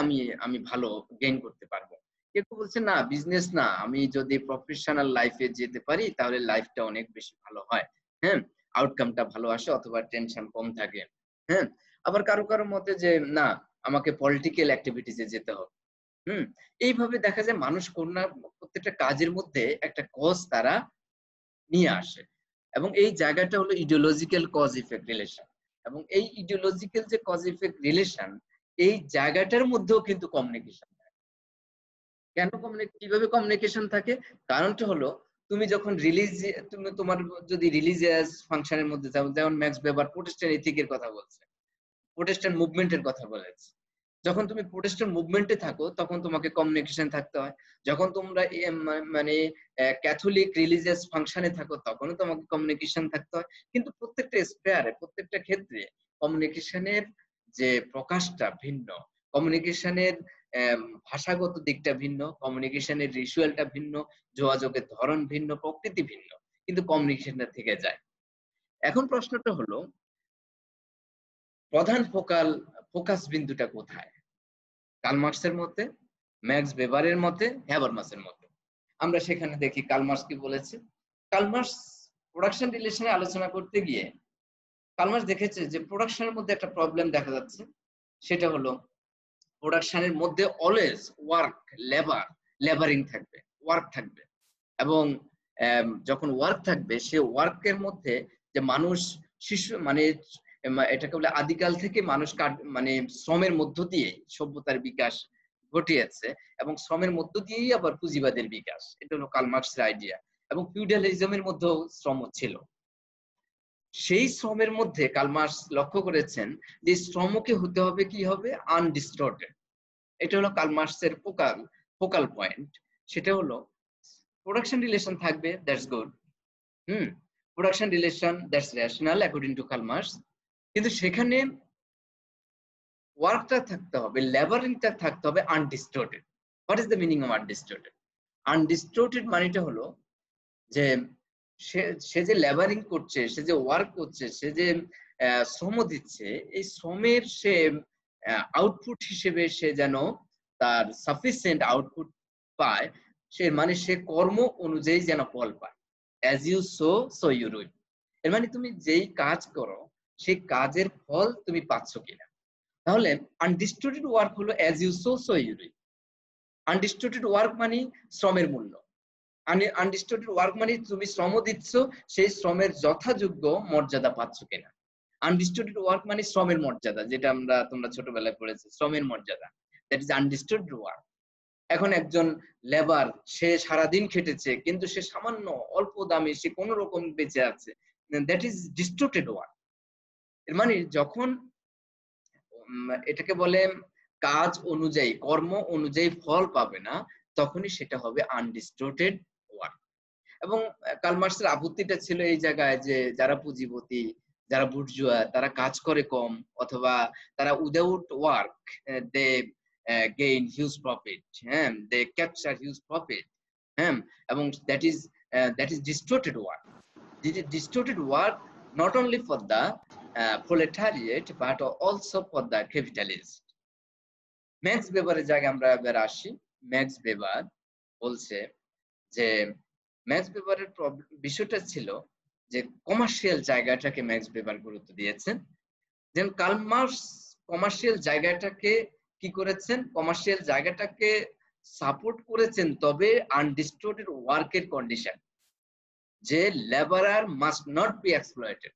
আমি ভালো গেইন করতে পারবো। কেউ বলছে না, বিজনেস না, আমি যদি প্রফেশনাল লাইফে যেতে পারি তাহলে লাইফটা অনেক বেশি ভালো হয়, হ্যাঁ, আউটকামটা ভালো আসে অথবা টেনশন কম থাকে। হ্যাঁ, আবার কারো মতে যে না, আমাকে পলিটিক্যাল অ্যাক্টিভিটিসে যেতে হবে। এইভাবে দেখা যায় মানুষ প্রত্যেকটা কাজের মধ্যে একটা কজ তারা নিয়ে আসে। এবং এই জায়গাটা হলো ইডিওলজিক্যাল কজ ইফেক্ট রিলেশন। এবং এই ইডিওলজিক্যাল যে কজ ইফেক্ট রিলেশন, এই জায়গাটার মধ্যেও কিন্তু কমিউনিকেশন থাকে। কেন কিভাবে কমিউনিকেশন থাকে? কারণটা হলো তুমি যখন তুমি তোমার যদি রিলিজিয়াস ফাংশনের মধ্যে যাও, যেমন ম্যাক্স ওয়েবার প্রোটেস্ট্যান্ট এথিকের কথা বলছে, প্রোটেস্ট্যান্ট মুভমেন্টের কথা বলেছে। যখন তুমি প্রোটেস্ট্যান্ট মুভমেন্টে থাকো তখন তোমাকে কমিউনিকেশন থাকতে হয়। যখন তোমরা মানে ক্যাথলিক রিলিজিয়াস ফাংশনে থাকো তখনও তোমাকে কমিউনিকেশন থাকতে হয়। কিন্তু প্রত্যেকটা স্পেয়ারে, প্রত্যেকটা ক্ষেত্রে কমিউনিকেশনের যে প্রকাশটা ভিন্ন, কমিউনিকেশনের ভাষাগত দিকটা ভিন্ন, কমিউনিকেশনের রিচুয়ালটা ভিন্ন, যোগাযোগের ধরন ভিন্ন, প্রকৃতি ভিন্ন, কিন্তু কমিউনিকেশনটা থেকে যায়। এখন প্রশ্নটা হলো প্রধান ফোকাস বিন্দুটা কোথায়? কার্ল মার্কসের মতে, ম্যাক্স ওয়েবারের মতে, হ্যাবারমাসের মতে। আমরা সেখানে দেখি কার্ল মার্কস কি বলেছে। কার্ল মার্কস প্রোডাকশন রিলেশনে আলোচনা করতে গিয়ে কার্ল মার্কস দেখেছে যে প্রোডাকশনের মধ্যে একটা প্রবলেম দেখা যাচ্ছে। সেটা হলো প্রোডাকশনের মধ্যে অলওয়েজ লেবারিং থাকবে, ওয়ার্ক থাকবে। এবং যখন ওয়ার্ক থাকবে, সে ওয়ার্কের মধ্যে যে মানুষ শিশু মানে এটাকে বলে আদিকাল থেকে মানুষ মানে শ্রমের মধ্য দিয়ে সভ্যতার বিকাশ ঘটিয়েছে, এবং শ্রমের মধ্য দিয়েই আবার পুঁজিবাদের বিকাশ। এটা হলো কার্ল মার্কসের আইডিয়া। এবং ফিউডালিজমের মধ্যেও শ্রম ছিল। সেই শ্রমের মধ্যে কার্ল মার্কস লক্ষ্য করেছেন যে শ্রমকে হতে হবে কি হবে, আনডিস্টর্টেড। এটা হলো কার্ল মার্কসের ফোকাল পয়েন্ট। সেটা হলো প্রোডাকশন রিলেশন থাকবে, that's good. Production relation, that's rational according to Karl Marx. কিন্তু সেখানে ওয়ার্কটা থাকতে হবে, লেবারিংটা থাকতে হবে undistorted. What is the meaning of undistorted? Undistorted মানেটা হলো যে সে যে লেবারিং করছে, সে যে ওয়ার্ক করছে, সে যে শ্রম দিচ্ছে, এই শ্রমের সে আউটপুট হিসেবে সে যেন তার সাফিসিয়েন্ট আউটপুট পায়। সে কর্ম অনুযায়ী যেন ফল পায়। As you sow you reap. এর মানে তুমি যেই কাজ করো সেই কাজের ফল তুমি পাচ্ছ কিনা। তাহলে আনডিস্টর্টেড ওয়ার্ক হলো as you sow you reap. Undistorted work মানে শ্রমের মূল্য। আনডিস্টর্টেড ওয়ার্ক মানে তুমি শ্রম দিচ্ছ, সেই শ্রমের যথাযোগ্য মর্যাদা পাচ্ছ কিনা। আনডিস্টর্টেড ওয়ার্ক মানে শ্রমের মর্যাদা, যেটা তোমরা ছোটবেলায় পড়েছো, শ্রমের মর্যাদা, দ্যাট ইজ আনডিস্টর্টেড ওয়ার্ক। এখন একজন লেবার, সে সারাদিন খেটেছে কিন্তু সে সামান্য অল্প দামে সে কোন রকম বেঁচে আছে, দ্যাট ইজ ডিস্টর্টেড ওয়ার্ক। এর মানে যখন এটাকে বলে কাজ অনুযায়ী, কর্ম অনুযায়ী ফল পাবে না, তখনই সেটা হবে আনডিস্টর্টেড ওয়ার্ক। এবং কার্ল মার্কসের আপত্তিটা ছিল এই জায়গায় যে যারা পুঁজিপতি, যারা বুর্জুয়া, তারা কাজ করে কম, অথবা তারা without work they gain huge profit, they capture huge profit, এবং that is distorted work. This is distorted work not only for the proletariat but also for the capitalist. Max ওয়েবারের জায়গায় আমরা এবার আসি। ম্যাক্স ওয়েবার বলছে যে max ওয়েবারের বিষয়টা ছিল যে কমার্শিয়াল জায়গাটাকে ম্যাক্স ওয়েবার গুরুত্ব দিয়েছেন। দেন কার্ল মার্কস কমার্শিয়াল জায়গাটাকে কি করেছেন, কমার্শিয়াল জায়গাটাকে সাপোর্ট করেছেন, তবে আনডিস্টর্টেড ওয়ার্কের কন্ডিশন, যে labourer must not be exploited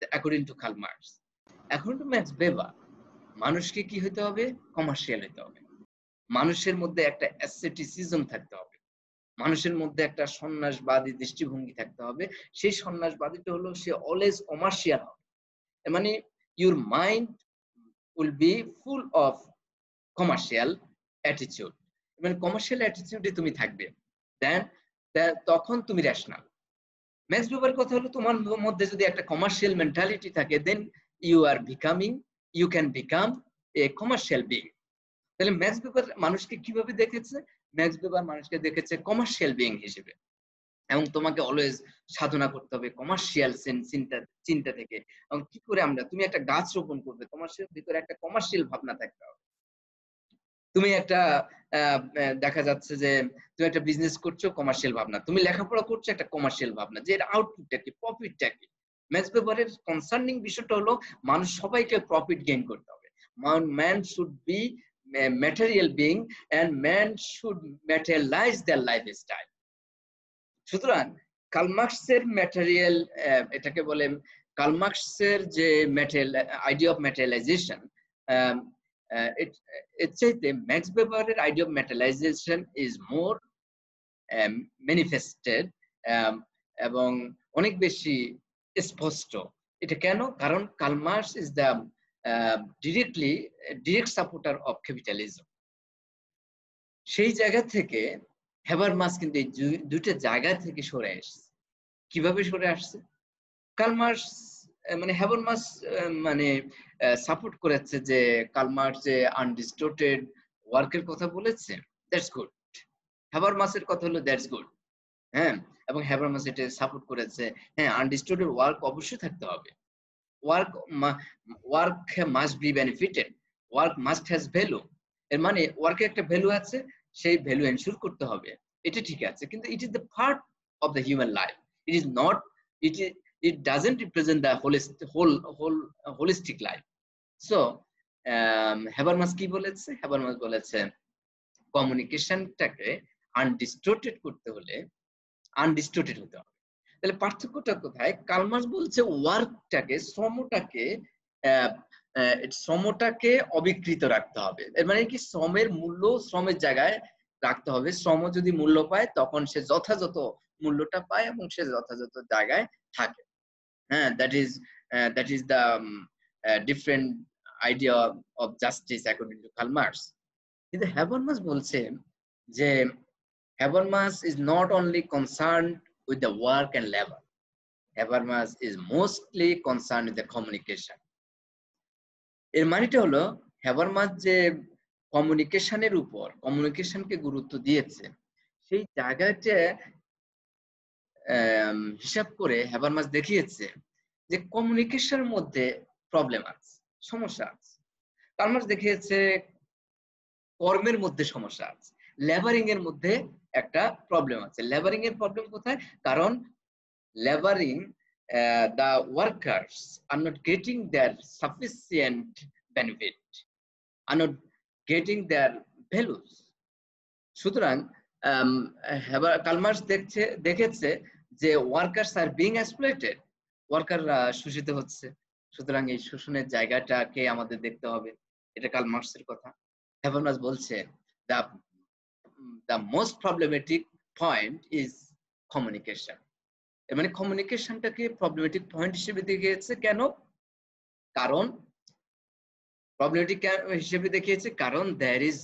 according to Karl Marx. এখন তো ম্যাক্স ওয়েবার মানুষকে কি হতে হবে, কমার্শিয়াল হতে হবে। মানুষের মধ্যে একটা অ্যাসেটিসিজম থাকতে হবে, মানুষের মধ্যে একটা সন্ন্যাসবাদী দৃষ্টিভঙ্গি থাকতে হবে। সেই সন্ন্যাসবাদীটা হলো সে অলওয়েজ কমার্শিয়াল হবে। মানে your mind will be full of commercial attitude. মানে কমার্শিয়াল অ্যাটিটিউডে তুমি থাকবে, দেন তখন তুমি রেশনাল। ম্যাক্স ওয়েবার কথা হলো তোমার মধ্যে যদি একটা কমার্শিয়াল মেন্টালিটি থাকে, then you can become a commercial being. তাহলে ম্যাক্স ওয়েবার মানুষকে কিভাবে দেখেছে? ম্যাক্স ওয়েবার মানুষকে দেখেছে কমার্শিয়াল বিং হিসেবে, এবং তোমাকে অলওয়েজ সাধনা করতে হবে কমার্শিয়াল চিন্তা থেকে। এবং কি করে তুমি একটা গাছ রোপণ করবে, তোমার ভিতরে একটা কমার্শিয়াল ভাবনা থাকতে হবে। তুমি একটা দেখা যাচ্ছে যে তুমি একটা বিজনেস করছো, কমার্শিয়াল ভাবনা। তুমি লেখাপড়া করছো, একটা কমার্শিয়াল ভাবনা, যে এর আউটপুটটা কি, প্রফিটটা কি। ম্যাক্স ওয়েবারের কনসার্নিং বিষয়টা হলো মানুষ সবাইকে প্রফিট গেইন করতে হবে। Man should be material being and man should materialise their lifestyle. সুতরাং কালমার্কসের ম্যাটেরিয়াল, এটাকে বলে কালমার্কসের যে ম্যাটেরিয়াল আইডিয়া অফ ম্যাটেরিয়ালাইজেশন, এর চাইতে ম্যাক্স ওয়েবারের idea of materialisation is more manifested এবং অনেক বেশি স্পষ্ট। এটা কেন? কারণ Karl Marx is the direct supporter of capitalism. সেই জায়গা থেকে হ্যাবারমাস কিন্তু এই দুইটা জায়গা থেকে সরে আসছে। কিভাবে সরে আসছে? কালমার্কস মানে হ্যাবারমাস মানে সাপোর্ট করেছে যে কালমার্কস যে আনডিস্টোর্টেড ওয়ার্কের কথা বলেছে, দ্যাটস গুড। হ্যাবারমাসের কথা হলো দ্যাটস গুড, হ্যাঁ। এবং হ্যাবারমাস এটা সাপোর্ট করেছে, হ্যাঁ, আনডিস্টোর্টেড ওয়ার্ক অবশ্যই থাকতে হবে। Work must be benefited, work must has value. এর মানে ওয়ার্কের একটা ভ্যালু আছে, সেই ভ্যালু এনশিওর করতে হবে, এটা ঠিক আছে। কিন্তু it is the part of the human life, it is not, it doesn't represent the holistic life. So হ্যাবারমাস কি বলেছে? হ্যাবারমাস বলেছে কমিউনিকেশনটাকে আনডিস্টোর্টেড করতে হলে আনডিস্টোর্টেড হতে হবে। তাহলে পার্থক্যটা কোথায়? কালমার্কস বলছে ওয়ার্কটাকে, শ্রমটাকে অবিকৃত রাখতে হবে। এর মানে কি? শ্রমের মূল্য শ্রমের জায়গায় রাখতে হবে। শ্রম যদি মূল্য পায় তখন সে যথাযথ মূল্যটা পায় এবং সে যথাযথ জায়গায় থাকে, হ্যাঁ। that is the different idea of justice according to Karl Marx. কিন্তু হ্যাবারমাস বলছে যে Habermas is not only concerned with the work and labor. Habermas is mostly concerned with the communication. এর মানেটা হলো হ্যাবারমাস যে কমিউনিকেশনের উপর, কমিউনিকেশনকে গুরুত্ব দিয়েছে, সেই জায়গাটা হিসাব করে হ্যাবারমাস দেখিয়েছে যে কমিউনিকেশনের মধ্যে প্রবলেম আছে, সমস্যা আছে। কালমার্কস দেখিয়েছে কর্মের মধ্যে সমস্যা আছে, লেবারিং এর মধ্যে একটা প্রবলেম আছে। লেবারিং এর প্রবলেম কোথায়? কারণ লেবারিং the workers are not getting their sufficient benefit, are not getting their values. সুতরাং কালমার্কস দেখেছে যে ওয়ার্কার্স আর বিং এক্সপ্লয়েটেড, ওয়ার্কাররা শোষিত হচ্ছে। সুতরাং এই শোষণের জায়গাটাকে আমাদের দেখতে হবে, এটা কালমার্কসের কথা। হ্যাবারমাস বলছে the most problematic point is communication. এর মানে কমিউনিকেশনটাকে প্রবলেমেটিক পয়েন্ট হিসেবে দেখিয়েছে। কেন? কারণ প্রবলেমেটিক হিসেবে দেখিয়েছে কারণ there is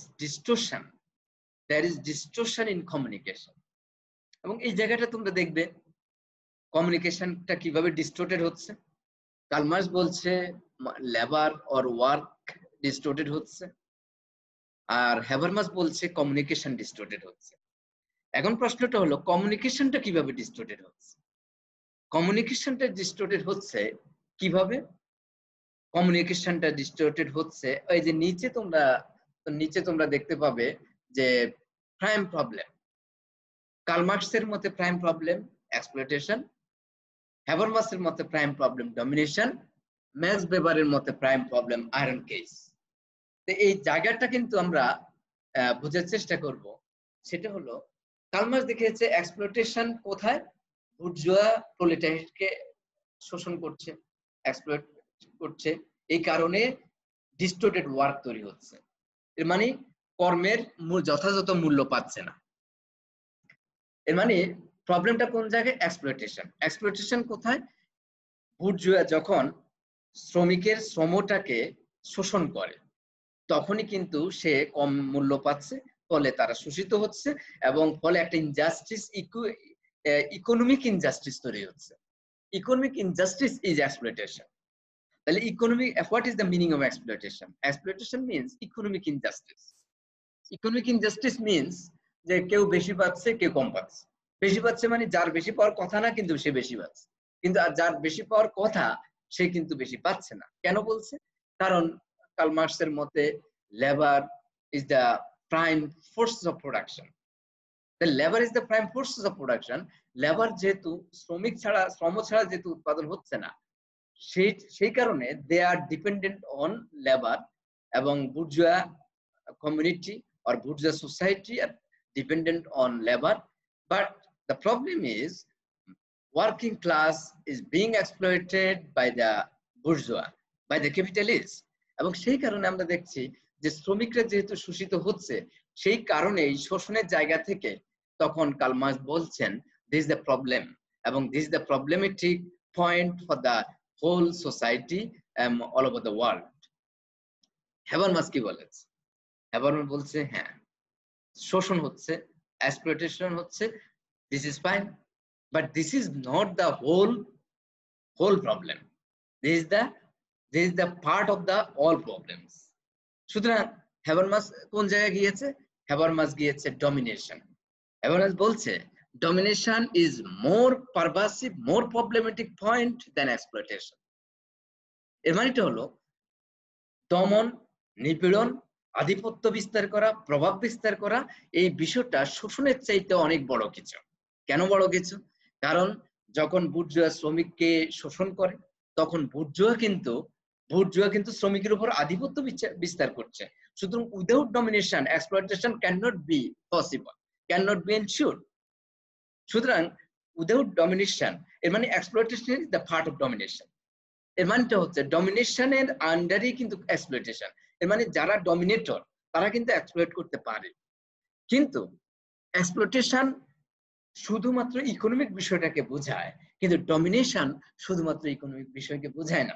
distortion in communication. এবং এই জায়গাটা তোমরা দেখবে কমিউনিকেশনটা কিভাবে ডিস্টোর্টেড হচ্ছে। কালমার্কস বলছে লেবার অর ওয়ার্ক ডিস্টোর্টেড হচ্ছে, আর হ্যাবারমাস বলছে কমিউনিকেশন ডিস্টোর্টেড হচ্ছে। এখন প্রশ্নটা হলো কমিউনিকেশনটা কিভাবে ডিস্টোর্টেড হচ্ছে? কমিউনিকেশনটা ডিস্টোর্টেড হচ্ছে কিভাবে? কমিউনিকেশনটা ডিস্টোর্টেড হচ্ছে ওই যে নিচে তোমরা দেখতে পাবে যে প্রাইম প্রবলেম। কালমার্কসের মতে প্রাইম প্রবলেম এক্সপ্লয়টেশন, হ্যাবারমাসের মতে প্রাইম প্রবলেম ডমিনেশন, ম্যাক্স ওয়েবারের মতে প্রাইম প্রবলেম আয়রন কেস। তো এই জায়গাটা কিন্তু আমরা বোঝার চেষ্টা করব। সেটা হলো কালমার্কস দেখিয়েছে এক্সপ্লয়টেশন কোথায়? বুর্জোয়া প্রোলেটারিয়েটকে শোষণ করছে, এক্সপ্লয়েট করছে, এই কারণে ডিস্টোর্টেড ওয়ার্ক তৈরি হচ্ছে। এর মানে কর্মের যথাযথ মূল্য পাচ্ছে না। এর মানে প্রবলেমটা কোন জায়গায়? এক্সপ্লয়টেশন কোথায়? বুর্জোয়া যখন শ্রমিকের শ্রমটাকে শোষণ করে তখনই কিন্তু সে কম মূল্য পাচ্ছে, ফলে তারা শোষিত হচ্ছে এবং ফলে একটা ইনজাস্টিস, ইকোনমিক ইনজাস্টিস তৈরি হচ্ছে। Economic injustice is exploitation. তাহলে economic, what is the meaning of exploitation? Exploitation means economic injustice. Economic injustice means যে কেউ বেশি পাচ্ছে, কেউ কম পাচ্ছে। বেশি পাচ্ছে মানে যার বেশি পাওয়ার কথা না কিন্তু সে বেশি পাচ্ছে, কিন্তু আর যার বেশি পাওয়ার কথা সে কিন্তু বেশি পাচ্ছে না। কেন বলছে? কারণ কালমার্কসের মতে labour is the prime force of production. Labour is the prime forces of production. Labour যেহেতু শ্রম ছাড়া যেহেতু উৎপাদন হচ্ছে না, সেই কারণে দে আর ডিপেন্ডেন্ট অন লেবার, এবং bourgeois community or bourgeois society are dependent on labor. But the problem is working class is being exploited by the bourgeois, by the capitalist. এবং সেই কারণে আমরা দেখছি যে শ্রমিকরা যেহেতু শোষিত হচ্ছে, সেই কারণেই শোষণের জায়গা থেকে তখন কার্ল মার্কস বলছেন this is the problem, এবং this is the problematic point for the whole society all over the world. হ্যাবারমাস কি বলেছে? হ্যাবারমাস বলছে হ্যাঁ, শোষণ হচ্ছে, এক্সপ্লয়টেশন হচ্ছে, this is fine, but this is not the whole problem. This is the part of the all problems. সুতরাং হ্যাবারমাস কোন জায়গায় গিয়েছে? হ্যাবারমাস গিয়েছে ডমিনেশন। হ্যাবারমাস বলছে domination is more pervasive, more problematic point than exploitation. এর মানেটা হলো দমন, নিপীড়ন, আধিপত্য বিস্তার করা, প্রভাব বিস্তার করা, এই বিষয়টা শোষণের চাইতে অনেক বড় কিছু। কেন বড় কিছু? কারণ যখন বুর্জোয়া শ্রমিককে শোষণ করে, তখন বুর্জোয়া কিন্তু শ্রমিকের উপর আধিপত্য বিস্তার করছে। সুতরাং without domination exploitation cannot be possible, cannot be ensured. সুতরাং উইদাউট ডমিনেশন, এর মানে exploitation is the part of domination. এর মানেটা হচ্ছে ডমিনেশনের আন্ডারই কিন্তু এক্সপ্লয়টেশন। এর মানে যারা ডমিনেটর তারা কিন্তু এক্সপ্লয়েট করতে পারে, কিন্তু এক্সপ্লয়টেশন শুধুমাত্র ইকোনমিক বিষয়টাকে বোঝায়, কিন্তু ডমিনেশন শুধুমাত্র ইকোনমিক বিষয়কে বোঝায় না।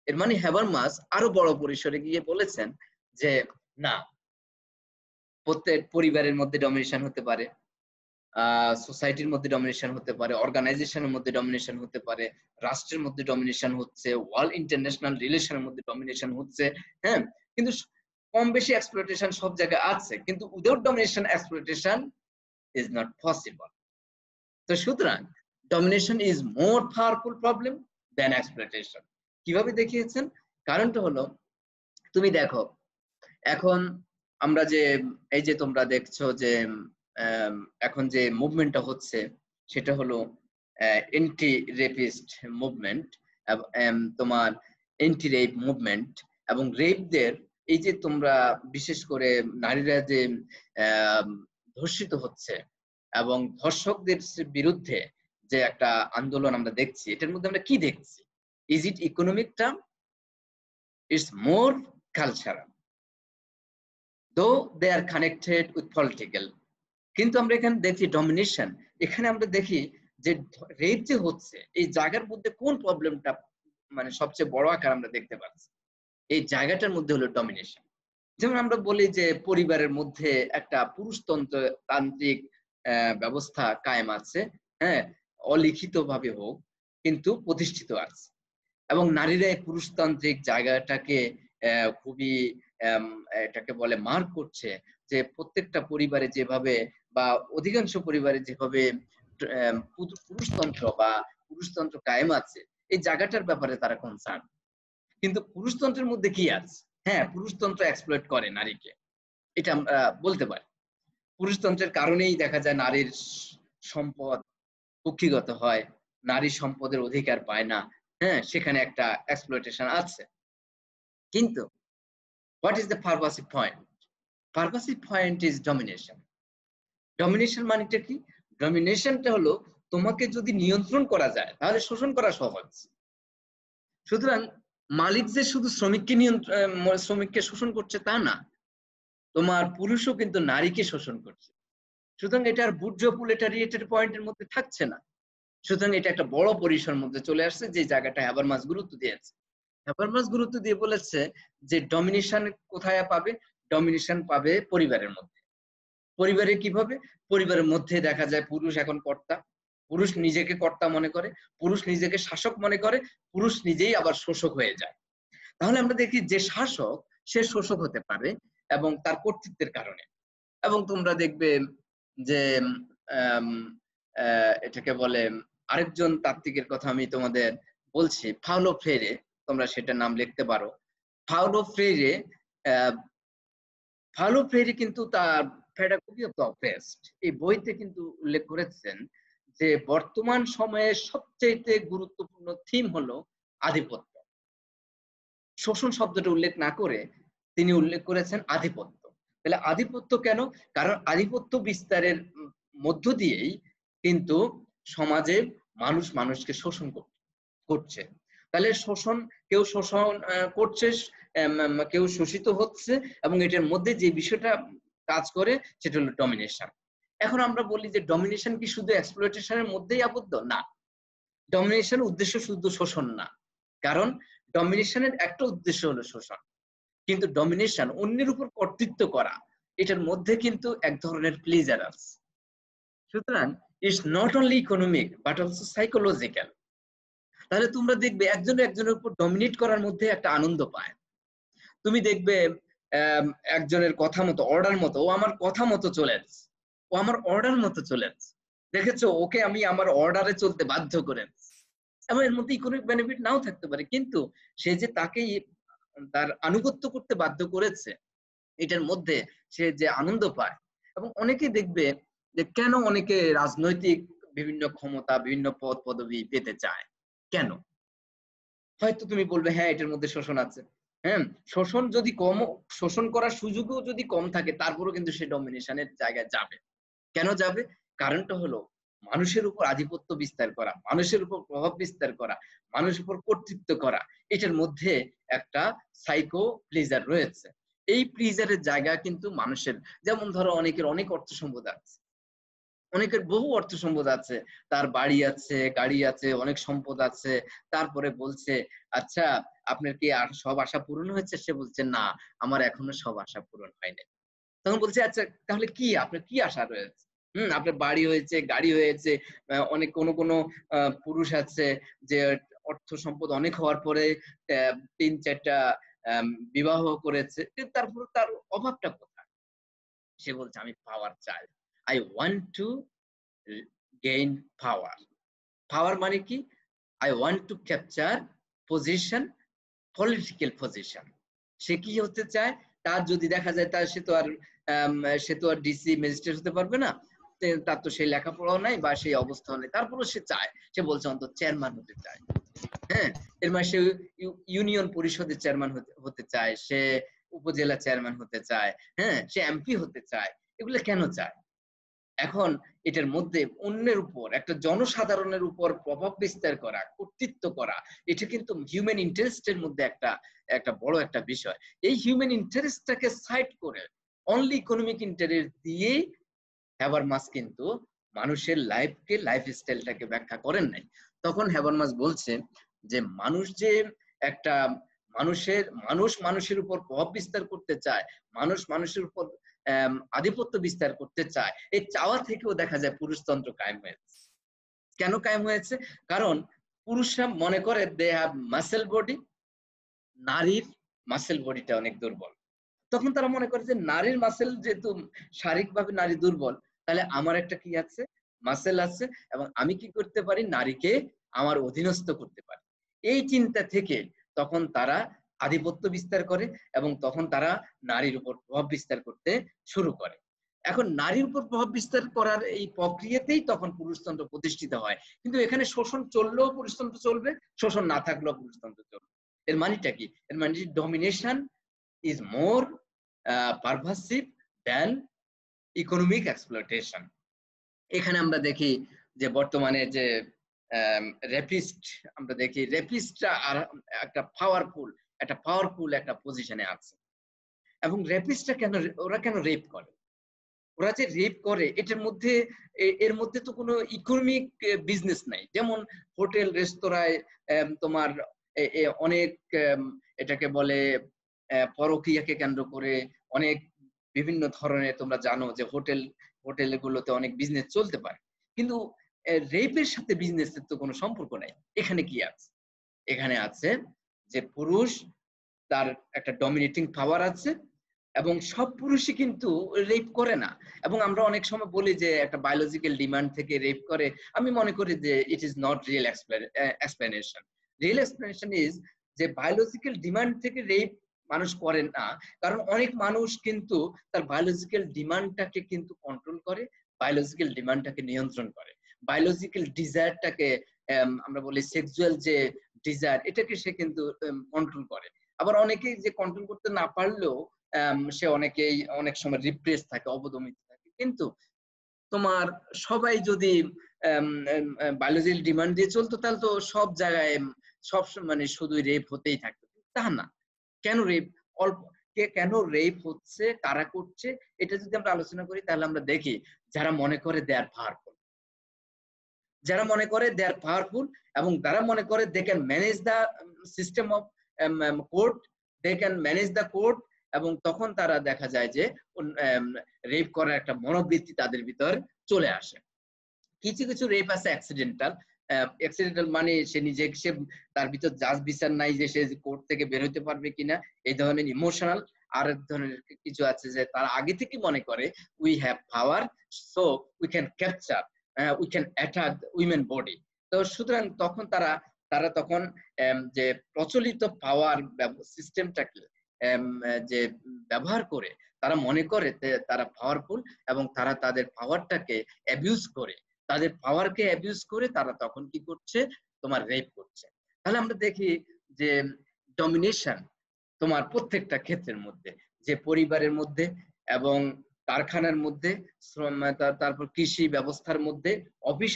এর মানে হ্যাবারমাস আরো বড় পরিসরে গিয়ে বলেছেন যে না, প্রত্যেক পরিবারের মধ্যে ডমিনেশন হতে পারে, সোসাইটির মধ্যে ডমিনেশন হতে পারে, অর্গানাইজেশনের মধ্যে ডমিনেশন হতে পারে, রাষ্ট্রের মধ্যে ডমিনেশন হচ্ছে, ওয়ার্ল্ড ইন্টারন্যাশনাল রিলেশনের মধ্যে ডমিনেশন হচ্ছে, হ্যাঁ, কিন্তু কম বেশি এক্সপ্লয়টেশন সব জায়গায় আছে, কিন্তু without domination exploitation is not possible. তো সুতরাং domination is more powerful problem than exploitation. কিভাবে দেখিয়েছেন? কারণটা হলো, তুমি দেখো এখন আমরা যে এই যে তোমরা দেখছো যে এখন যে মুভমেন্টটা হচ্ছে সেটা হলো এন্টি রেপিস্ট মুভমেন্ট, তোমার এন্টি রেপ মুভমেন্ট, এবং রেপদের এই যে তোমরা বিশেষ করে নারীরা যে ধর্ষিত হচ্ছে এবং ধর্ষকদের বিরুদ্ধে যে একটা আন্দোলন আমরা দেখছি, এটার মধ্যে আমরা কি দেখছি? Is it economic term? It's more cultural, দো দে আর কানেক্টেড উইথ পলিটিক্যাল। কিন্তু আমরা এখানে দেখি ডমিনেশন, এখানে আমরা দেখি যে রেপ যে হচ্ছে এই জায়গার মধ্যে কোন প্রবলেমটা মানে সবচেয়ে বড় আকার আমরা দেখতে পাচ্ছি, এই জায়গাটার মধ্যে হলো ডমিনেশন। যেমন আমরা বলি যে পরিবারের মধ্যে একটা পুরুষতন্ত্র তান্ত্রিক ব্যবস্থা কায়েম আছে, হ্যাঁ, অলিখিত ভাবে হোক কিন্তু প্রতিষ্ঠিত আছে, এবং নারীরা এই পুরুষতান্ত্রিক জায়গাটাকে খুবই এটাকে বলে মার্ক করছে, যে প্রত্যেকটা পরিবারে যেভাবে বা অধিকাংশ পরিবারে যেভাবে পুরুষতন্ত্র কায়েম আছে, এই জায়গাটার ব্যাপারে তারা কনসার্ন। কিন্তু পুরুষতন্ত্রের মধ্যে কি আছে? হ্যাঁ, পুরুষতন্ত্র এক্সপ্লয়েট করে নারীকে, এটা আমরা বলতে পারি। পুরুষতন্ত্রের কারণেই দেখা যায় নারীর সম্পদ কুক্ষিগত হয়, নারী সম্পদের অধিকার পায় না, হ্যাঁ, সেখানে একটা এক্সপ্লয়টেশন আছে। কিন্তু what is the pervasive point? Pervasive point is domination. Domination মানেটা কি? ডমিনেশনটা হলো তোমাকে যদি নিয়ন্ত্রণ করা যায় তাহলে শোষণ করা সহজ। সুতরাং মালিক যে শুধু শ্রমিককে শোষণ করছে তা না, তোমার পুরুষও কিন্তু নারীকে শোষণ করছে। সুতরাং এটা আর বুর্জোয়া প্রোলেটারিয়েটের পয়েন্টের মধ্যে থাকছে না। সুতরাং এটা একটা বড় পরিসরের মধ্যে চলে আসছে, যে জায়গাটা হ্যাবারমাস গুরুত্ব দিয়েছে। হ্যাবারমাস গুরুত্ব দিয়ে বলেছে যে ডমিনেশন কোথায় পাবে? ডমিনেশন পাবে পরিবারের মধ্যে। পরিবারে কিভাবে? পরিবারের মধ্যে দেখা যায় পুরুষ এখন কর্তা, পুরুষ নিজেকে কর্তা মনে করে, পুরুষ নিজেকে শাসক মনে করে, পুরুষ নিজেই আবার শোষক হয়ে যায়। তাহলে আমরা দেখি যে শাসক সে শোষক হতে পারে এবং তার কর্তৃত্বের কারণে। এবং তোমরা দেখবে যে এটাকে বলে আরেকজন তাত্ত্বিকের কথা আমি তোমাদের বলছি, পাওলো ফ্রেইরে, তোমরা সেটা নাম লিখতে পারো। পাওলো ফ্রেইরে কিন্তু তার পেডাগজি অফ দ্য অপেস্ট এই বইতে কিন্তু উল্লেখ করেছেন যে বর্তমান সময়ে সবচেয়ে গুরুত্বপূর্ণ থিম হলো আধিপত্য। শোষণ শব্দটা উল্লেখ না করে তিনি উল্লেখ করেছেন আধিপত্য। তাহলে আধিপত্য কেন? কারণ আধিপত্য বিস্তারের মধ্য দিয়েই কিন্তু সমাজে মানুষ মানুষকে শোষণ করছে। তাহলে কেউ শোষণ করছে, কেউ শোষিত হচ্ছে, এবং এটার মধ্যে যে বিষয়টা কাজ করে সেটা হলো ডমিনেশন। এখন আমরা বলি যে ডমিনেশন কি শুধু এক্সপ্লয়টেশনের মধ্যেই আবদ্ধ? না, ডমিনেশনের উদ্দেশ্য শুধু শোষণ না, কারণ ডমিনেশনের একটা উদ্দেশ্য হলো শোষণ, কিন্তু ডমিনেশন অন্যের উপর কর্তৃত্ব করা, এটার মধ্যে কিন্তু এক ধরনের প্লেজার আছে। সুতরাং it's not only economic but also psychological. তাহলে তোমরা দেখবে একজনের উপর ডমিনেট করার মধ্যে একটা আনন্দ পায়। তুমি দেখবে একজনের কথা মতো, অর্ডার মতো, ও আমার কথা মতো চলে যাচ্ছে, ও আমার অর্ডার মতো চলে যাচ্ছে, দেখেছো, ওকে আমি আমার অর্ডারে চলতে বাধ্য করে, এবং এর মধ্যে ইকোনমিক বেনিফিট নাও থাকতে পারে, কিন্তু সে যে তাকে তার আনুগত্য করতে বাধ্য করেছে, এটার মধ্যে সে যে আনন্দ পায়। এবং অনেকে দেখবে যে কেন অনেকে রাজনৈতিক বিভিন্ন ক্ষমতা, বিভিন্ন পদ পদবি পেতে চায়, কেন? হয়তো তুমি বলবে হ্যাঁ এটার মধ্যে শোষণ আছে, হ্যাঁ শোষণ যদি শোষণ করার সুযোগও যদি কম থাকে, তারপরেও কিন্তু সে ডমিনেশনের জায়গায় যাবে। কেন যাবে? কারণটা হলো মানুষের উপর আধিপত্য বিস্তার করা, মানুষের উপর প্রভাব বিস্তার করা, মানুষের উপর কর্তৃত্ব করা, এটার মধ্যে একটা সাইকো প্লেজার রয়েছে। এই প্লেজারের জায়গা কিন্তু মানুষের, যেমন ধরো অনেকের অনেক অর্থ সম্পদ আছে, অনেকের বহু অর্থ সম্পদ আছে, তার বাড়ি আছে, গাড়ি আছে, অনেক সম্পদ আছে, তারপরে বলছে আচ্ছা আপনার কি আর সব আশা পূরণ হয়েছে? সে বলছে না, আমার এখনো সব আশা পূরণ হয়নি। তখন বলছে আচ্ছা তাহলে কি আপনার কি আশা রয়েছে? আপনার বাড়ি হয়েছে, গাড়ি হয়েছে, অনেক কোনো পুরুষ আছে যে অর্থ সম্পদ অনেক হওয়ার পরে 3-4টা বিবাহ করেছে, তারপর তার অভাবটা কোথায়? সে বলছে আমি পাওয়ার চাই, I want to gain power. Power মানে কি? I want to capture position, political position. সে কি হতে চায়? তার যদি দেখা যায় তার সে তো আর ডিসি ম্যাজিস্ট্রেট হতে পারবে না, তার তো সেই লেখাপড়াও নাই বা সেই অবস্থাও নেই, তারপরও সে চায়, সে বলছে অন্তত চেয়ারম্যান হতে চায়। হ্যাঁ, এর মানে সে ইউনিয়ন পরিষদের চেয়ারম্যান হতে চায়, সে উপজেলা চেয়ারম্যান হতে চায়, হ্যাঁ সে এমপি হতে চায়। এগুলো কেন চায়? এখন এটার মধ্যে অন্যের উপর, একটা জনসাধারণের উপর প্রভাব বিস্তার করা, কর্তৃত্ব করা, এটা কিন্তু হিউম্যান ইন্টারেস্টের মধ্যে একটা বড় একটা বিষয়। এই হিউম্যান ইন্টারেস্টটাকে সাইড করে অনলি ইকোনমিক ইন্টারেস্ট দিয়ে হ্যাবারমাস কিন্তু মানুষের লাইফ স্টাইলটাকে ব্যাখ্যা করেন নাই। তখন হ্যাবারমাস বলছে যে মানুষ যে একটা মানুষের উপর প্রভাব বিস্তার করতে চায়, মানুষের উপর আধিপত্য বিস্তার করতে চায়, এই চাওয়া থেকেও দেখা যায় পুরুষতন্ত্র কায়েম হয়েছে। কেন কায়েম হয়েছে? কারণ পুরুষরা মনে করে দে হ্যাভ মাসেল বডি, নারীর মাসেল বডিটা অনেক দুর্বল। তখন তারা মনে করে যে নারীর মাসেল যেহেতু শারীরিকভাবে নারী দুর্বল, তাহলে আমার একটা কি আছে? মাসেল আছে, এবং আমি কি করতে পারি? নারীকে আমার অধীনস্থ করতে পারি। এই চিন্তা থেকে তখন তারা আধিপত্য বিস্তার করে, এবং তখন তারা নারীর উপর প্রভাব বিস্তার করতে শুরু করে। এখন নারীর উপর প্রভাব বিস্তার করার এই প্রক্রিয়াতেই তখন পুরুষতন্ত্র প্রতিষ্ঠিত হয়। কিন্তু এখানে শোষণ চললেও পুরুষতন্ত্র চলবে, শোষণ না থাকলেও পুরুষতন্ত্র চলবে। এর মানেটা কি? এর মানে domination is more pervasive than economic exploitation. এখানে আমরা দেখি যে বর্তমানে যে রেপিস্ট, আমরা দেখি রেপিস্টরা আর একটা পাওয়ারফুল একটা পজিশনে আছে। এবং রেপিস্টরা ওরা কেন রেপ করে? ওরা যে রেপ করে এর মধ্যে তো কোনো ইকোনমিক বিজনেস নাই। যেমন হোটেল রেস্তোরাঁয় তোমার অনেক এটাকে বলে পরকীয়াকে কেন্দ্র করে অনেক বিভিন্ন ধরনের, তোমরা জানো যে হোটেলগুলোতে অনেক বিজনেস চলতে পারে, কিন্তু রেপের সাথে বিজনেসের তো কোনো সম্পর্ক নাই। এখানে কি আছে? এখানে আছে যে পুরুষ, তার একটা ডমিনেটিং পাওয়ার আছে, এবং সব পুরুষই কিন্তু রেপ করে না। এবং আমরা অনেক সময় বলি যে একটা বায়োলজিক্যাল ডিমান্ড থেকে রেপ করে। আমি মনে করি যে it is not real explanation. Real explanation is যে বায়োলজিক্যাল ডিমান্ড থেকে রেপ মানুষ করে না, কারণ অনেক মানুষ কিন্তু তার বায়োলজিক্যাল ডিমান্ডটাকে কিন্তু কন্ট্রোল করে, বায়োলজিক্যাল ডিমান্ডটাকে নিয়ন্ত্রণ করে, বায়োলজিক্যাল ডিজায়ারটাকে, আমরা বলি সেক্সুয়াল যে ডিজায়ার, এটাকে সে কিন্তু কন্ট্রোল করে। আবার অনেকেই যে কন্ট্রোল করতে না পারলেও সে অনেক সময় রিপ্রেস থাকে, অবদমিত থাকে। কিন্তু তোমার সবাই যদি বায়োলজিক্যাল ডিমান্ড দিয়ে চলতো তাহলে তো সব জায়গায় সব মানে শুধু রেপ হতেই থাকতো, তা না। কেন রেপ অল্প কেন রেপ হচ্ছে, কারা করছে, এটা যদি আমরা আলোচনা করি তাহলে আমরা দেখি যারা মনে করে দে আর পাওয়ারফুল, যারা মনে করে দে আর পাওয়ারফুল এবং যারা মনে করে they can manage the system of court, they can manage the court, এবং তখন তারা দেখা যায় যে রেপ করার একটা মনোবৃত্তি তাদের ভিতর চলে আসে। কিছু কিছু রেপ আছে অ্যাক্সিডেন্টাল, অ্যাক্সিডেন্টাল মানে সে নিজেকে সে তার ভিতর জাজ বিচার নাই যে সে কোর্ট থেকে বের হতে পারবে কিনা, এই ধরনের ইমোশনাল। আর এক ধরনের কিছু আছে যে তারা আগে থেকে মনে করে we have power, so we can capture, we can attack women body. তো সুতরাং তখন তারা তখন যে প্রচলিত পাওয়ার সিস্টেমটাকে যে ব্যবহার করে তারা মনে করে তারা পাওয়ারফুল এবং তারা তাদের পাওয়ারটাকে অ্যাবিউজ করে, তাদের পাওয়ারকে অ্যাবিউজ করে তারা তখন কি করছে, তোমার রেপ করছে। তাহলে আমরা দেখি যে ডমিনেশন তোমার প্রত্যেকটা ক্ষেত্রের মধ্যে, যে পরিবারের মধ্যে এবং কারখানার মধ্যে, তারপর কৃষি ব্যবস্থার মধ্যে, অফিস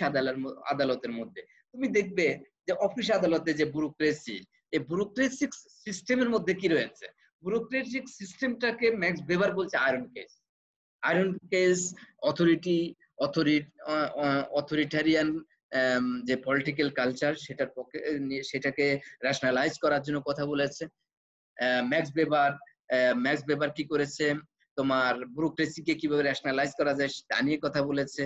আদালতের মধ্যে তুমি দেখবে যে অফিস আদালতে যে ব্যুরোক্রেসি, এই ব্যুরোক্রেসিক সিস্টেমের মধ্যে কি রয়েছে, ব্যুরোক্রেটিক সিস্টেমটাকে ম্যাক্স ওয়েবার বলছে iron case. Iron case authoritarian যে পলিটিক্যাল কালচার সেটার পক্ষে, সেটাকে রেশনালাইজ করার জন্য কথা বলেছে ম্যাক্স ওয়েবার কি করেছে, তোমার ব্যুরোক্রেসিকে কিভাবে রেশনালাইজ করা যায় তা নিয়ে কথা বলেছে,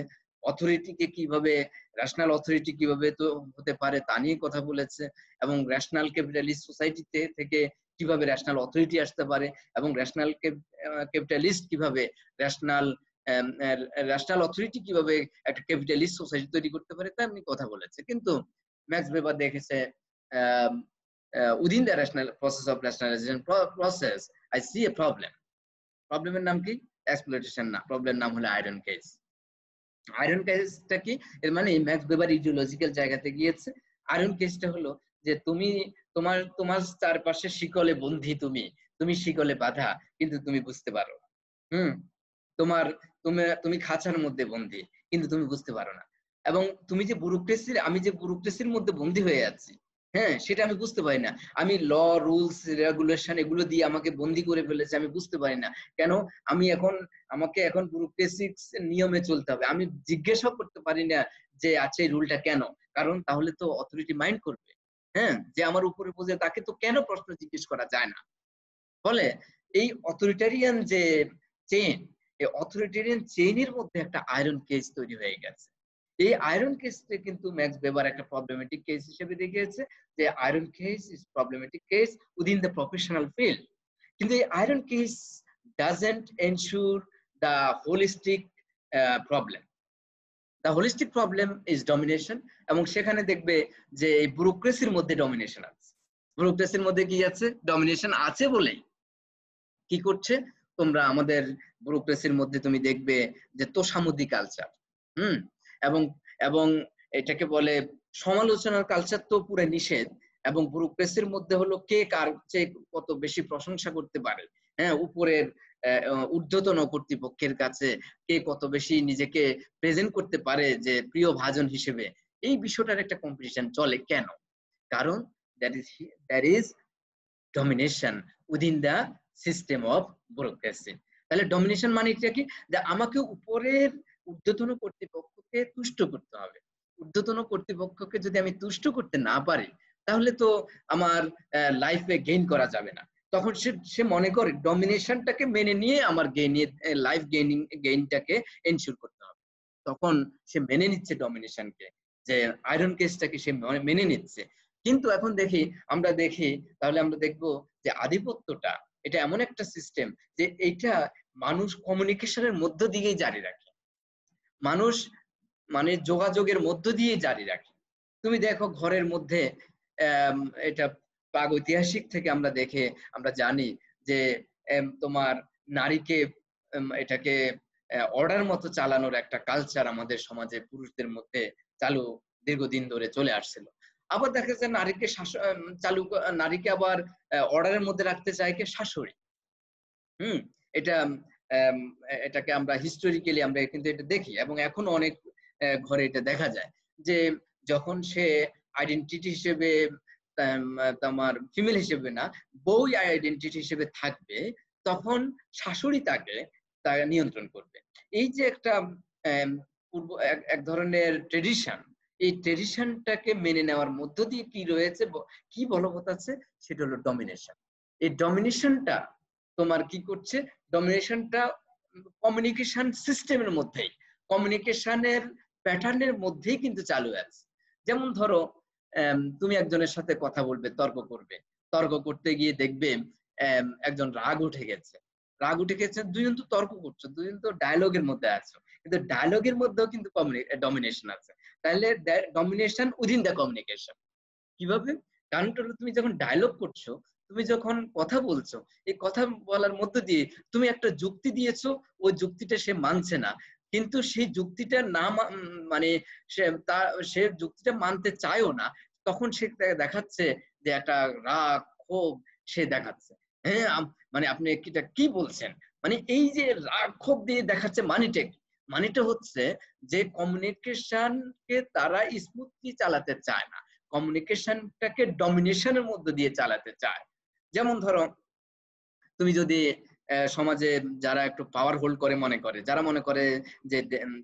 অথরিটিকে কিভাবে, ন্যাশনাল অথরিটি কিভাবে তো হতে পারে তা নিয়ে কথা বলেছে, এবং ন্যাশনাল ক্যাপিটালিস্ট সোসাইটিতে থেকে কিভাবে ন্যাশনাল অথরিটি আসতে পারে, এবং ন্যাশনাল ক্যাপিটালিস্ট কিভাবে ন্যাশনাল অথরিটি কিভাবে একটা ক্যাপিটালিস্ট সোসাইটি তৈরি করতে পারে তা নিয়ে কথা বলেছে। কিন্তু ম্যাক্স ওয়েবার দেখেছে within the rational process of rationalization process I see a problem. প্রবলেমের নাম কি? এক্সপ্লয়টেশন না, প্রবলেমের নাম হলো আয়রন কেস। আয়রন কেসটা কি? এর মানে ম্যাক্স ওয়েবার ইডিওলজিক্যাল জায়গাতে গিয়েছে। আয়রন কেসটা হলো যে তুমি তোমার চারপাশে শিকলে বন্ধি, তুমি শিকলে বাঁধা, কিন্তু তুমি বুঝতে পারো না। তুমি খাঁচার মধ্যে বন্ধি, কিন্তু তুমি বুঝতে পারো না। এবং তুমি যে আমি যে ব্যুরোক্রেসির মধ্যে বন্দী হয়ে আছি, হ্যাঁ, সেটা আমি বুঝতে পারি না। আমি ল, রুলস, রেগুলেশন এগুলো দিয়ে আমাকে বন্দী করে ফেলেছে, আমি বুঝতে পারি না কেন আমাকে এখন ব্যুরোক্রেসিক নিয়মে চলতে হবে। আমি জিজ্ঞাসা করতে পারি না যে আচ্ছা এই রুলটা কেন, কারণ তাহলে তো অথরিটি মাইন্ড করবে, হ্যাঁ, যে আমার উপরে বসে তাকে তো কেন প্রশ্ন জিজ্ঞেস করা যায় না। ফলে এই অথরিটারিয়ান যে চেইন, এই অথরিটারিয়ান চেইনের মধ্যে একটা আয়রন কেস তৈরি হয়ে গেছে। এই আয়রন কেসটা কিন্তু ম্যাক্স ওয়েবার একটা প্রবলেমেটিক কেস হিসেবে দেখিয়েছে, যে iron case is problematic case within the professional field. কিন্তু এই iron case doesn't ensure the holistic problem. The holistic problem is domination, এবং সেখানে দেখবে যে এই ব্যুরোক্রেসির মধ্যে ডমিনেশন আছে। ব্যুরোক্রেসির মধ্যে কি আছে? ডমিনেশন আছে বলেই কি করছে, তোমরা আমাদের ব্যুরোক্রেসির মধ্যে তুমি দেখবে যে তোষামোদী কালচার, এবং এটাকে বলে সমালোচনার কালচার তো পুরো নিষেধ। এবং ব্যুরোক্রেসির মধ্যে হলো কে কার চেয়ে কত বেশি প্রশংসা করতে পারে, হ্যাঁ, উপরের ঊর্ধ্বতন কর্তৃপক্ষের কাছে কে কত বেশি নিজেকে প্রেজেন্ট করতে পারে যে প্রিয় ভাজন হিসেবে, এই বিষয়টার একটা কম্পিটিশন চলে। কেন? কারণ that is domination within the system of bureaucracy. তাহলে ডমিনেশন মানে কি? যে আমাকে উপরের ঊর্ধ্বতন কর্তৃপক্ষকে তুষ্ট করতে হবে। ঊর্ধ্বতন কর্তৃপক্ষকে যদি আমি তুষ্ট করতে না পারি তাহলে তো আমার লাইফে গেইন করা যাবে না। তখন সে মনে করে ডমিনেশনটাকে মেনে নিয়ে আমার লাইফ গেইনটাকে এনশিওর করতে হবে। তখন সে মেনে নিচ্ছে ডমিনেশনকে, যে আয়রন কেসটাকে সে মেনে নিচ্ছে। কিন্তু এখন আমরা দেখি তাহলে আমরা দেখবো যে আধিপত্যটা এটা এমন একটা সিস্টেম যে এইটা মানুষ কমিউনিকেশনের মধ্য দিয়েই জারি রাখে, মানুষ মানে যোগাযোগের মধ্য দিয়েই জারি রাখে। তুমি দেখো ঘরের মধ্যে এটা প্রাগৈতিহাসিক থেকে আমরা জানি যে তোমার নারীকে এটাকে অর্ডার মতো চালানোর একটা কালচার আমাদের সমাজে পুরুষদের মধ্যে চালু দীর্ঘদিন ধরে চলে আসছিল। আবার দেখা যায় নারীকে আবার অর্ডারের মধ্যে রাখতে চায় কে? শাশুড়ি। এটাকে আমরা হিস্টোরিক্যালি আমরা কিন্তু এটা দেখি, এবং এখনো অনেক ঘরে এটা দেখা যায় যে যখন সে আইডেন্টিটি হিসেবে তোমার ফিমেল হিসেবে না বউ আইডেন্টিটি হিসেবে থাকবে, তখন শাশুড়ি তাকে নিয়ন্ত্রণ করবে। এই যে একটা পূর্ব এক ধরনের ট্রেডিশন, এই ট্রেডিশনটাকে মেনে নেওয়ার মধ্য দিয়ে কি রয়েছে, কি বলবৎ আছে, সেটা হলো ডমিনেশন। এই ডমিনেশনটা তোমার কি করছে, ডমিনেশনটা কমিউনিকেশন সিস্টেমের মধ্যেই, কমিউনিকেশনের প্যাটার্নের মধ্যেই কিন্তু চালু আছে। যেমন ধরো তুমি একজনের সাথে কথা বলবে, তর্ক করবে, তর্ক করতে গিয়ে দেখবে একজন রাগ উঠে গেছে, দুজন তো তর্ক করছো, দুজন তো ডায়লগের মধ্যে আছো, কিন্তু ডায়লগের মধ্যেও কিন্তু ডমিনেশন আছে। তাহলে ডমিনেশন উইদিন দ্য কমিউনিকেশন। কিভাবে? কারণটা হলো তুমি যখন ডায়লগ করছো, তুমি যখন কথা বলছো, এই কথা বলার মধ্য দিয়ে তুমি একটা যুক্তি দিয়েছো, ওই যুক্তিটা সে মানছে না, কিন্তু সেই যুক্তিটা না মানে সে যুক্তিটা মানতে চায়ও না, তখন সে দেখাচ্ছে যে একটা রাগ ক্ষোভ সে দেখাচ্ছে। হ্যাঁ মানে আপনি কি বলছেন, মানে এই যে রাগ ক্ষোভ দিয়ে দেখাচ্ছে, মানেটা হচ্ছে যে কমিউনিকেশনকে তারা স্মুথলি চালাতে চায় না, কমিউনিকেশনটাকে ডমিনেশনের মধ্য দিয়ে চালাতে চায়। যেমন ধরো তুমি যদি সমাজে যারা একটু পাওয়ার হোল্ড করে মনে করে, যারা মনে করে যে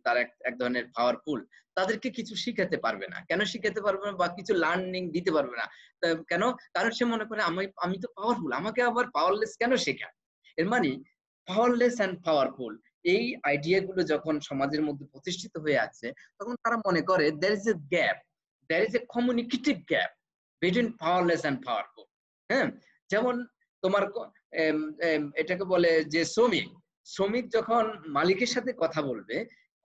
তারা এক ধরনের পাওয়ারফুল, তাদেরকে কিছু শিখাতে পারবে না। কেন শিখাতে পারবে না বা কিছু লার্নিং দিতে পারবে না? কেন? কারণ সে মনে করে আমি তো পাওয়ারফুল, আমাকে আবার পাওয়ারলেস কেন শেখায়? এর মানে পাওয়ারলেস অ্যান্ড পাওয়ারফুল, এই আইডিয়া গুলো যখন সমাজের মধ্যে প্রতিষ্ঠিত হয়ে আছে, তখন তারা মনে করে there is a gap, there is a communicative gap between powerless and powerful। হ্যাঁ, যেমন তোমার এটাকে বলে যে শ্রমিক যখন মালিকের সাথে কথা বলবে,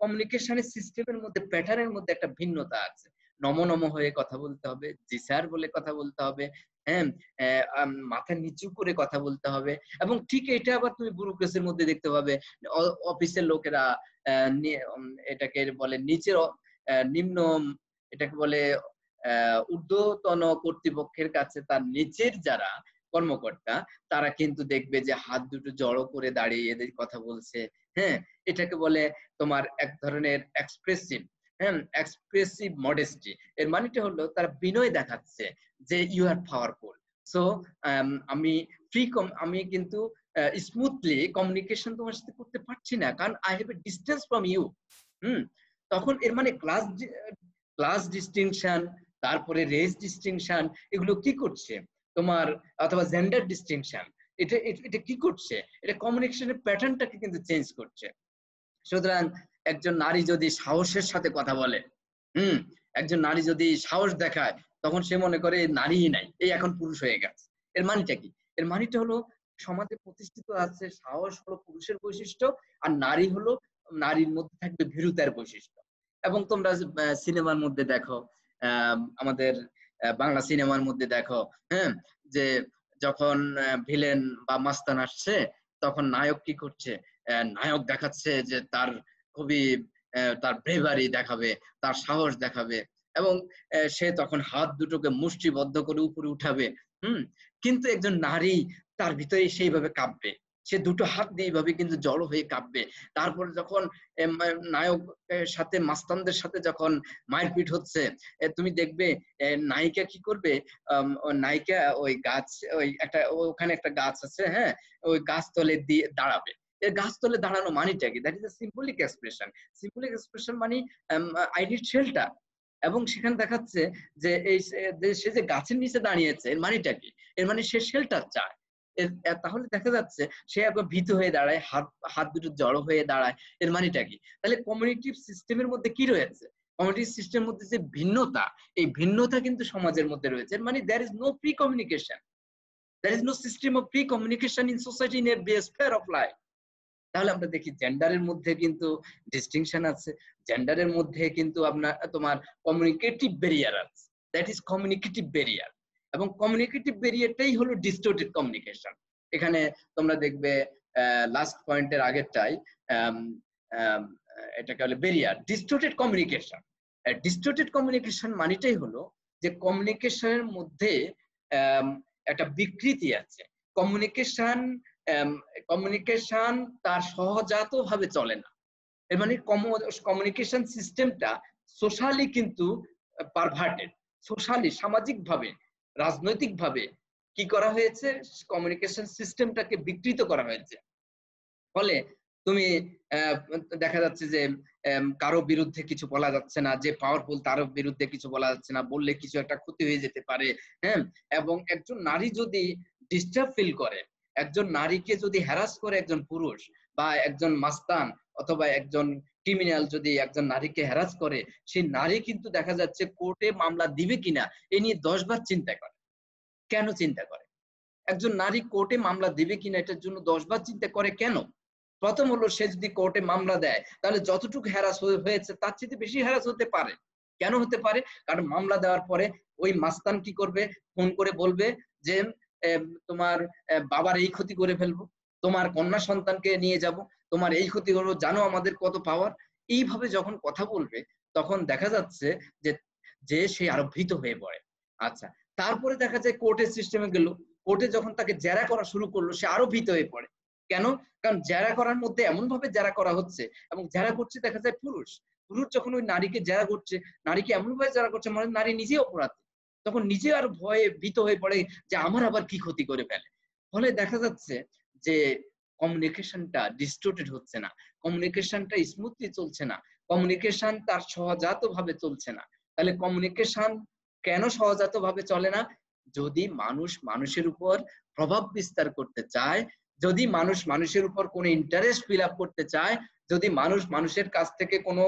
কমিউনিকেশনের সিস্টেমের মধ্যে প্যাটার্নের মধ্যে একটা ভিন্নতা আছে। নম হয়ে কথা বলতে হবে, জি স্যার বলে কথা বলতে হবে, হ্যাঁ মাথা নিচু করে কথা বলতে হবে। এবং ঠিক এটা আবার তুমি ব্যুরোক্রেসির মধ্যে দেখতে পাবে, অফিসের লোকেরা এটাকে বলে নিচের নিম্ন, এটাকে বলে ঊর্ধ্বতন কর্তৃপক্ষের কাছে তার নিচের যারা কর্মকর্তা, তারা কিন্তু দেখবে যে হাত দুটো জড়ো করে দাঁড়িয়ে এদের কথা বলছে। হ্যাঁ, এটাকে বলে তোমার এক ধরনের এক্সপ্রেসিভ মডেস্টি। এর মানেটা হলো তারা বিনয় দেখাচ্ছে যে ইউ আর পাওয়ারফুল, সো আমি কিন্তু স্মুথলি কমিউনিকেশন তোমার সাথে করতে পারছি না, কারণ I have a distance from you. তখন এর মানে ক্লাস ডিস্টিংশন, তারপরে রেস ডিস্টিংশন, এগুলো কি করছে তোমার, অথবা জেন্ডার ডিস্টিংশন, এটা কি করছে, এটা কমিউনিকেশনের প্যাটার্নটাকে কিন্তু চেঞ্জ করছে। সুতরাং একজন নারী যদি সাহসের সাথে কথা বলে, একজন নারী যদি সাহস দেখায়, তখন সে মনে করে নারীই নাই, এই এখন পুরুষ হয়ে গেছে। এর মানেটা কি? এর মানেটা হলো সমাজে প্রতিষ্ঠিত আছে সাহস হলো পুরুষের বৈশিষ্ট্য, আর নারী হলো, নারীর মধ্যে থাকবে ভীরুতার বৈশিষ্ট্য। এবং তোমরা সিনেমার মধ্যে দেখো, আমাদের বাংলা সিনেমার মধ্যে দেখো, হ্যাঁ, যে যখন ভিলেন বা মাস্তান আসছে, তখন নায়ক কি করছে, নায়ক দেখাচ্ছে যে তার খুবই তার ব্রেভারি দেখাবে, তার সাহস দেখাবে, এবং সে তখন হাত দুটোকে মুষ্টিবদ্ধ করে উপরে উঠাবে। কিন্তু একজন নারী তার ভিতরে সেইভাবে কাঁপবে, সে দুটো হাত দিয়ে এইভাবে কিন্তু জড়ো হয়ে কাঁপবে। তারপরে যখন নায়কের সাথে মাস্তানদের সাথে যখন মারপিট হচ্ছে, তুমি দেখবে নায়িকা কি করবে, নায়িকা ওই গাছ, ওই একটা ওখানে একটা গাছ আছে, হ্যাঁ, ওই গাছতলে দিয়ে দাঁড়াবে। এর গাছতলে দাঁড়ানো মানেটা কি? That is a symbolic expression. Symbolic expression মানে আই নিড শেল্টার। এবং সেখানে দেখাচ্ছে যে এই সে যে গাছের নিচে দাঁড়িয়েছে, এর মানেটা কি? এর মানে সে শেল্টার চায়। তাহলে দেখা যাচ্ছে সে একবার ভীত হয়ে দাঁড়ায়, হাত দুটো জড়ো হয়ে দাঁড়ায়। এর মানেটা কি? তাহলে কমিউনিটিভ সিস্টেমের মধ্যে কি রয়েছে? কমিউনিটিভ সিস্টেমের মধ্যে যে ভিন্নতা, এই ভিন্নতা কিন্তু সমাজের মধ্যে রয়েছে। এর মানে there is no free communication, there is no system of free communication in society in every sphere of life. তাহলে আমরা দেখি জেন্ডারের মধ্যে কিন্তু ডিস্টিংশন আছে, জেন্ডারের মধ্যে কিন্তু তোমার কমিউনিকেটিভ ব্যারিয়ার আছে, দ্যাট ইজ কমিউনিকেটিভ ব্যারিয়ার। এবং কমিউনিকেটিভ ব্যারিয়ারটাই হলো ডিস্টোর্টেড কমিউনিকেশন। এখানে তোমরা দেখবে লাস্ট পয়েন্টের আগেরটাই, এটাকে বলে barrier, distorted communication. Distorted communication মানেটাই হলো যে কমিউনিকেশনের মধ্যে একটা বিকৃতি আছে। কমিউনিকেশন তার সহজাত ভাবে চলে না। এর মানে কমিউনিকেশন সিস্টেমটা সোশ্যালি কিন্তু পারভার্টেড, সোশ্যালি সামাজিক ভাবে রাজনৈতিক ভাবে কি করা হয়েছে, কমিউনিকেশন সিস্টেমটাকে বিকৃত করা হয়েছে। ফলে তুমি দেখা যাচ্ছে যে কারো বিরুদ্ধে কিছু বলা যাচ্ছে না, যে পাওয়ারফুল তার বিরুদ্ধে কিছু বলা যাচ্ছে না, বললে কিছু একটা ক্ষতি হয়ে যেতে পারে। হ্যাঁ, এবং একজন নারী যদি ডিস্টার্ব ফিল করে, একজন নারীকে যদি হ্যারাস করে একজন পুরুষ বা একজন মাস্তান অথবা একজন ক্রিমিনাল যদি একজন নারীকে হ্যারাস করে, সেই নারী কিন্তু দেখা যাচ্ছে কোর্টে মামলা দিবে কিনা এ নিয়ে 10 বার চিন্তা করে। কেন চিন্তা করে? একজন নারী কোর্টে মামলা দিবে কিনা এটার জন্য 10 বার চিন্তা করে কেন? প্রথম হলো, সে যদি কোর্টে মামলা দেয় তাহলে যতটুকু হ্যারাস হয়েছে তার চেয়ে বেশি হ্যারাস হতে পারে। কেন হতে পারে? কারণ মামলা দেওয়ার পরে ওই মাস্তান কি করবে, ফোন করে বলবে যে তোমার বাবার এই ক্ষতি করে ফেলবো, তোমার কন্যা সন্তানকে নিয়ে যাব, তোমার এই ক্ষতি করবো, জানো আমাদের কত পাওয়ার। এইভাবে যখন কথা বলবে তখন দেখা যাচ্ছে যে সে আরো ভীত হয়ে পড়ে। আচ্ছা, তারপরে দেখা যায় কোর্টের সিস্টেমে গেল, কোর্টে যখন তাকে জেরা করা শুরু করলো সে আরো ভীত হয়ে পড়ে। কেন? কারণ জেরা করার মধ্যে এমন ভাবে জেরা করা হচ্ছে, এবং জেরা করছে দেখা যায় পুরুষ যখন ওই নারীকে জেরা করছে, নারীকে এমন ভাবে জেরা করছে মানে নারী নিজে অপরাধী, তখন নিজে আর ভয়ে ভীত হয়ে পড়ে যে আমার আবার কি ক্ষতি করে ফেলে। ফলে দেখা যাচ্ছে যে কমিউনিকেশনটা ডিস্টোর্টেড হচ্ছে না, কমিউনিকেশনটা স্মুথলি চলছে না, কমিউনিকেশন তার সহজাত ভাবে চলছে না। তাহলে কমিউনিকেশন কেন সহজাত ভাবে চলে না? যদি মানুষ মানুষের উপর প্রভাব বিস্তার করতে চায়, যদি মানুষ মানুষের উপর কোনো ইন্টারেস্ট ফিল আপ করতে চায়, যদি মানুষ মানুষের কাছ থেকে কোনো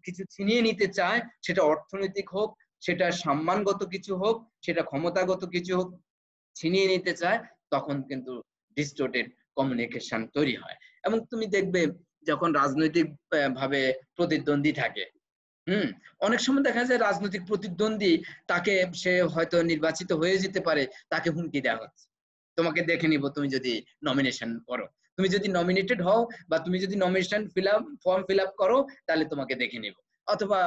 কিছু ছিনিয়ে নিতে চায়, সেটা অর্থনৈতিক হোক, সেটা সম্মানগত কিছু হোক, সেটা ক্ষমতাগত কিছু হোক, ছিনিয়ে নিতে চায়, তখন কিন্তু ডিস্টোর্টেড কমিউনিকেশন তৈরি হয়। এবং তুমি দেখবে যখন রাজনৈতিক ভাবে প্রতিদ্বন্দ্বী থাকে, অনেক সময় দেখা যায় রাজনৈতিক প্রতিদ্বন্দ্বী তাকে, সে হয়তো নির্বাচিত হয়ে যেতে পারে, তাকে হুমকি দেওয়া হচ্ছে, তোমাকে দেখে নিব তুমি যদি নমিনেশন করো, তুমি যদি নমিনেটেড হও বা তুমি যদি নমিনেশন ফর্ম ফিল আপ করো তাহলে তোমাকে দেখে নিব। অথবা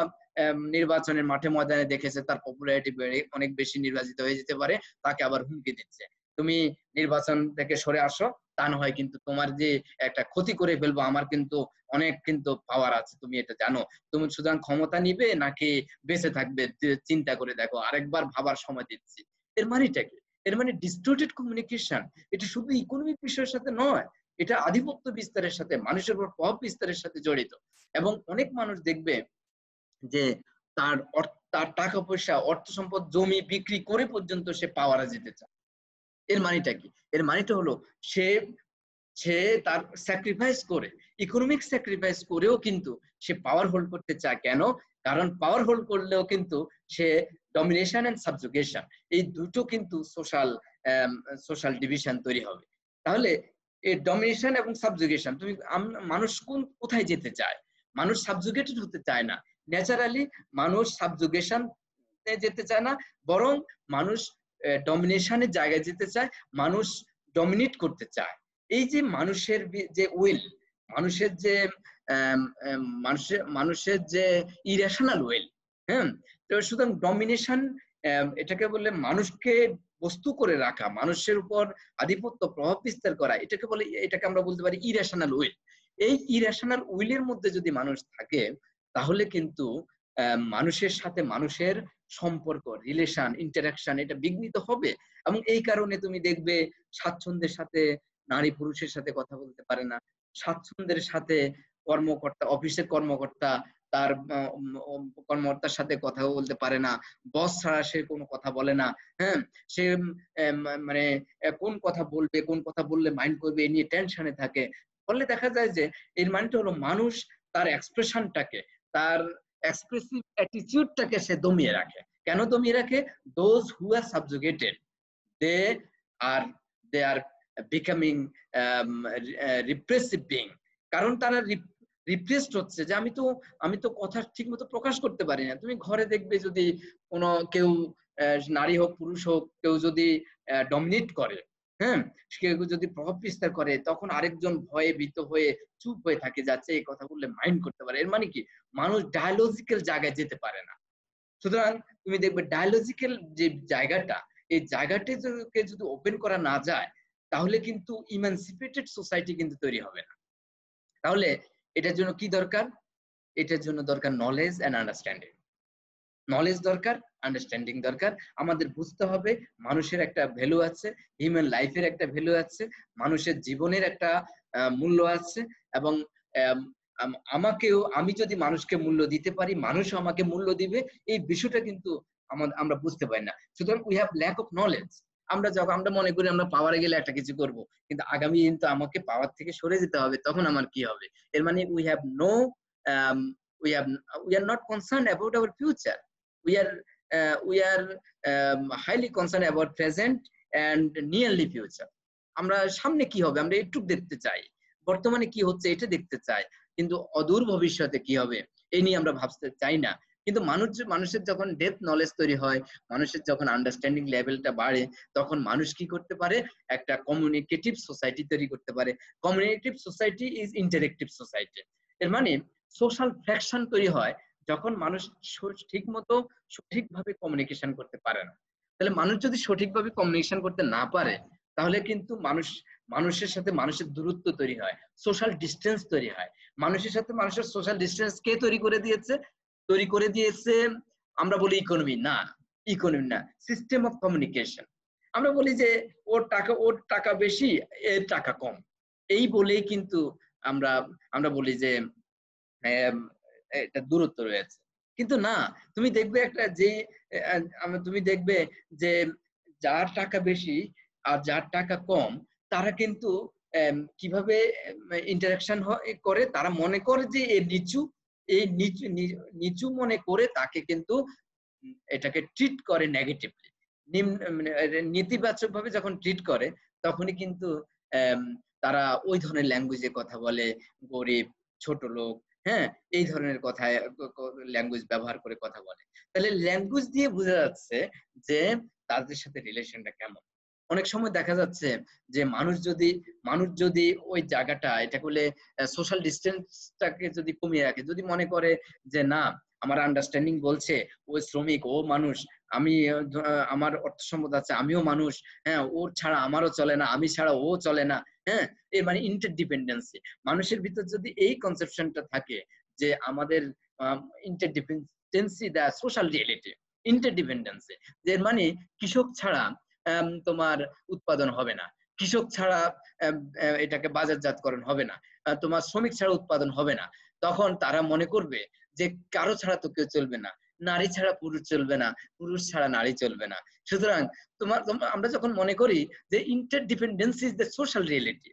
নির্বাচনের মাঠে ময়দানে দেখেছে তার পপুলারিটি বেড়ে অনেক বেশি নির্বাচিত হয়ে যেতে পারে, তাকে আবার হুমকি দিচ্ছে, তুমি নির্বাচন থেকে সরে আসো, তা না হয় কিন্তু তোমার যে একটা ক্ষতি করে ফেলবো, আমার কিন্তু অনেক কিন্তু পাওয়ার আছে, তুমি এটা জানো, তুমি সুতরাং ক্ষমতা নিবে নাকি বেঁচে থাকবে চিন্তা করে দেখো, আরেকবার ভাবার সময় দিচ্ছি। এর মানেটা কি? এর মানে ডিস্টোর্টেড কমিউনিকেশন। এটা শুধু ইকোনমিক বিষয়ের সাথে নয়, এটা আধিপত্য বিস্তারের সাথে, মানুষের উপর প্রভাব বিস্তারের সাথে জড়িত। এবং অনেক মানুষ দেখবে যে তার টাকা পয়সা, অর্থ সম্পদ, জমি বিক্রি করে পর্যন্ত সে পাওয়ারে যেতে চায়। এর মানেটা কি? এর মানেটা হলো সে তার স্যাক্রিফাইস করে, ইকোনমিক স্যাক্রিফাইস করেও কিন্তু সে পাওয়ার হোল্ড করতে চায়। কেন? কারণ পাওয়ার হোল্ড করলেও কিন্তু সে ডমিনেশন এন্ড সাবজুগেশন, এই দুটো কিন্তু সোশ্যাল ডিভিশন তৈরি হবে। তাহলে এই ডমিনেশন এবং সাবজুগেশন, তুমি মানুষ কোথায় যেতে চায়? মানুষ সাবজুগেটেড হতে চায় না, ন্যাচারালি মানুষ সাবজুগেশন যেতে চায় না, বরং মানুষ ডমিনেশনের জায়গায় যেতে চায়, মানুষ ডমিনেট করতে চায়। এই যে মানুষের যে উইল, মানুষের যে মানুষের যে ইরেশনাল উইল, হ্যাঁ, তো সুতরাং ডমিনেশন, এটাকে বলে মানুষকে বস্তু করে রাখা, মানুষের উপর আধিপত্য প্রভাব বিস্তার করা, এটাকে আমরা বলতে পারি ইরেশনাল উইল। এই ইরেশনাল উইলের মধ্যে যদি মানুষ থাকে তাহলে কিন্তু মানুষের সাথে মানুষের সম্পর্ক, রিলেশন, ইন্টারাকশন এটা বিঘ্নিত হবে। এবং এই কারণে তুমি দেখবে স্বাচ্ছন্দ্যের সাথে নারী পুরুষের সাথে কথা বলতে পারে না, স্বাচ্ছন্দ্যের সাথে কর্মকর্তা, অফিসের কর্মকর্তা তার কর্মকর্তার সাথে কথা বলতে পারে না, বস ছাড়া সে কোনো কথা বলে না। হ্যাঁ, সে মানে কোন কথা বলবে, কোন কথা বললে মাইন্ড করবে এ নিয়ে টেনশনে থাকে। ফলে দেখা যায় যে এর মানেটা হলো মানুষ তার এক্সপ্রেশনটাকে, তার এক্সপ্রেসিভ অ্যাটিটিউডটাকে সে দমিয়ে রাখে। কেন দমিয়ে রাখে? Those who are subjugated, they are becoming repressive being. কারণ তারা রিপ্রেসড হচ্ছে, যে আমি তো কথা ঠিক মতো প্রকাশ করতে পারি না। তুমি ঘরে দেখবে যদি কোনো কেউ, নারী হোক পুরুষ হোক, কেউ যদি ডমিনেট করে, হ্যাঁ, কেউ যদি প্রভাব বিস্তার করে, তখন আরেকজন ভয়ে ভীত হয়ে চুপ হয়ে থাকে, যাচ্ছে এই কথা বললে মাইন্ড করতে পারে। এর মানে কি? মানুষ ডায়ালজিক্যাল জায়গায় যেতে পারে না। সুতরাং তুমি দেখবে ডায়ালজিক্যাল যে জায়গাটা, এই জায়গাটাকে যদি ওপেন করা না যায় তাহলে কিন্তু ইমানসিপেটেড সোসাইটি কিন্তু তৈরি হবে না। তাহলে এটার জন্য কি দরকার? এটার জন্য দরকার নলেজ এন্ড আন্ডারস্ট্যান্ডিং। নলেজ দরকার, আন্ডারস্ট্যান্ডিং দরকার। আমাদের বুঝতে হবে মানুষের একটা ভ্যালু আছে, হিউম্যান লাইফের একটা ভ্যালু আছে, মানুষের জীবনের একটা মূল্য আছে, এবং আমি যদি মানুষকে মূল্য দিতে পারি, মানুষও আমাকে মূল্য দিবে, এই বিষয়টা কিন্তু আমরা বুঝতে পারি না। সুতরাং we have lack of knowledge. আমরা মনে করি আমরা পাওয়ারে গেলে একটা কিছু করব, কিন্তু আগামী দিন তো আমাকে পাওয়ার থেকে সরে যেতে হবে, তখন আমার কি হবে? এর মানে we have no we are not concerned about our future. We are highly concerned about present and nearly future. আমরা সামনে কি হবে আমরা একটু দেখতে চাই, বর্তমানে কি হচ্ছে এটা দেখতে চাই, কিন্তু অদূর ভবিষ্যতে কি হবে এই নিয়ে আমরা ভাবতে চাই না। কিন্তু মানুষের যখন ডেপথ নলেজ তৈরি হয়, মানুষের যখন আন্ডারস্ট্যান্ডিং লেভেলটা বাড়ে, তখন মানুষ কি করতে পারে? একটা কমিউনিকেটিভ সোসাইটি তৈরি করতে পারে। Communicative society is interactive society. এর মানে সোশ্যাল ফ্র্যাকশন তৈরি হয় যখন মানুষ সঠিকভাবে কমিউনিকেশন করতে পারে না। তাহলে মানুষ যদি সঠিকভাবে কমিউনিকেশন করতে না পারে, তাহলে কিন্তু মানুষের সাথে মানুষের দূরত্ব তৈরি হয়, সোশ্যাল ডিস্টেন্স তৈরি হয়। মানুষের সাথে মানুষের সোশ্যাল ডিস্টেন্স কে তৈরি করে দিয়েছে? আমরা বলি ইকোনমি না, সিস্টেম অফ কমিউনিকেশন। আমরা বলি যে ওর টাকা বেশি, এর টাকা কম, এই বলেই কিন্তু আমরা বলি যে এটা দূরত্ব রয়েছে। কিন্তু না, তুমি দেখবে যে যার টাকা বেশি আর যার টাকা কম, তারা কিন্তু কিভাবে ইন্টারাকশন করে? তারা মনে করে যে নিচু মনে করে তাকে কিন্তু এটাকে ট্রিট করে নেগেটিভলি, নেতিবাচক ভাবে যখন ট্রিট করে, তখনই কিন্তু তারা ওই ধরনের ল্যাঙ্গুয়েজে কথা বলে, গরিব, ছোট লোক, হ্যাঁ, এই ধরনের ল্যাঙ্গুয়েজ ব্যবহার করে কথা বলে। তাহলে ল্যাঙ্গুয়েজ দিয়ে বোঝা যাচ্ছে যে তাদের সাথে রিলেশনটা কেমন। অনেক সময় দেখা যাচ্ছে যে মানুষ যদি ওই জায়গাটা, এটা বলে সোশ্যাল ডিস্টেন্সটাকে যদি কমিয়ে রাখে, যদি মনে করে যে না, আমার আন্ডারস্ট্যান্ডিং বলছে ও শ্রমিক, ও মানুষ, আমার অর্থ সম্পদ আছে, আমিও মানুষ, হ্যাঁ, ওর ছাড়া আমারও চলে না, আমি ছাড়া ও চলে না, হ্যাঁ, এর মানে ইন্টারডিপেন্ডেন্সি। মানুষের ভিতর যদি এই কনসেপশনটা থাকে যে আমাদের ইন্টারডিপেন্ডেন্সি দ্য সোশ্যাল রিয়েলিটি, ইন্টারডিপেন্ডেন্সি, এর মানে কৃষক ছাড়া তোমার উৎপাদন হবে না, কৃষক ছাড়া এটাকে বাজারজাতকরণ হবে না, তোমার শ্রমিক ছাড়া উৎপাদন হবে না, তখন তারা মনে করবে যে কারো ছাড়া তো কেউ চলবে না, নারী ছাড়া পুরুষ চলবে না, পুরুষ ছাড়া নারী চলবে না। সুতরাং আমরা যখন মনে করি যে ইন্টারডিপেন্ডেন্সি ইজ দ্য সোশ্যাল রিয়েলিটি,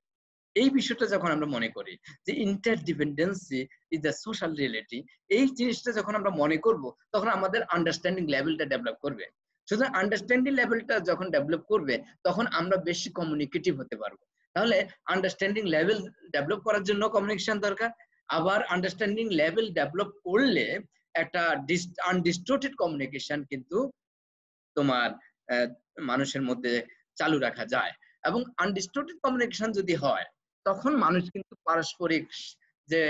এই বিষয়টা যখন আমরা মনে করি যে ইন্টারডিপেন্ডেন্সি ইজ দ্য সোশ্যাল রিয়েলিটি, এই জিনিসটা যখন আমরা মনে করব, তখন আমাদের আন্ডারস্ট্যান্ডিং লেভেলটা ডেভেলপ করবে। সুতরাং আন্ডারস্ট্যান্ডিং লেভেলটা যখন ডেভেলপ করবে, তখন আমরা বেশি কমিউনিকেটিভ হতে পারবো। তাহলে আন্ডারস্ট্যান্ডিং লেভেল ডেভেলপ করার জন্য কমিউনিকেশন দরকার। আবার আন্ডারস্ট্যান্ডিং লেভেল ডেভেলপ করলে একটা আনডিস্টর্টেড কমিউনিকেশন কিন্তু তোমার মানুষের মধ্যে চালু রাখা যায়। এবং আনডিস্টর্টেড কমিউনিকেশন যদি হয়, তখন মানুষ কিন্তু পারস্পরিক যে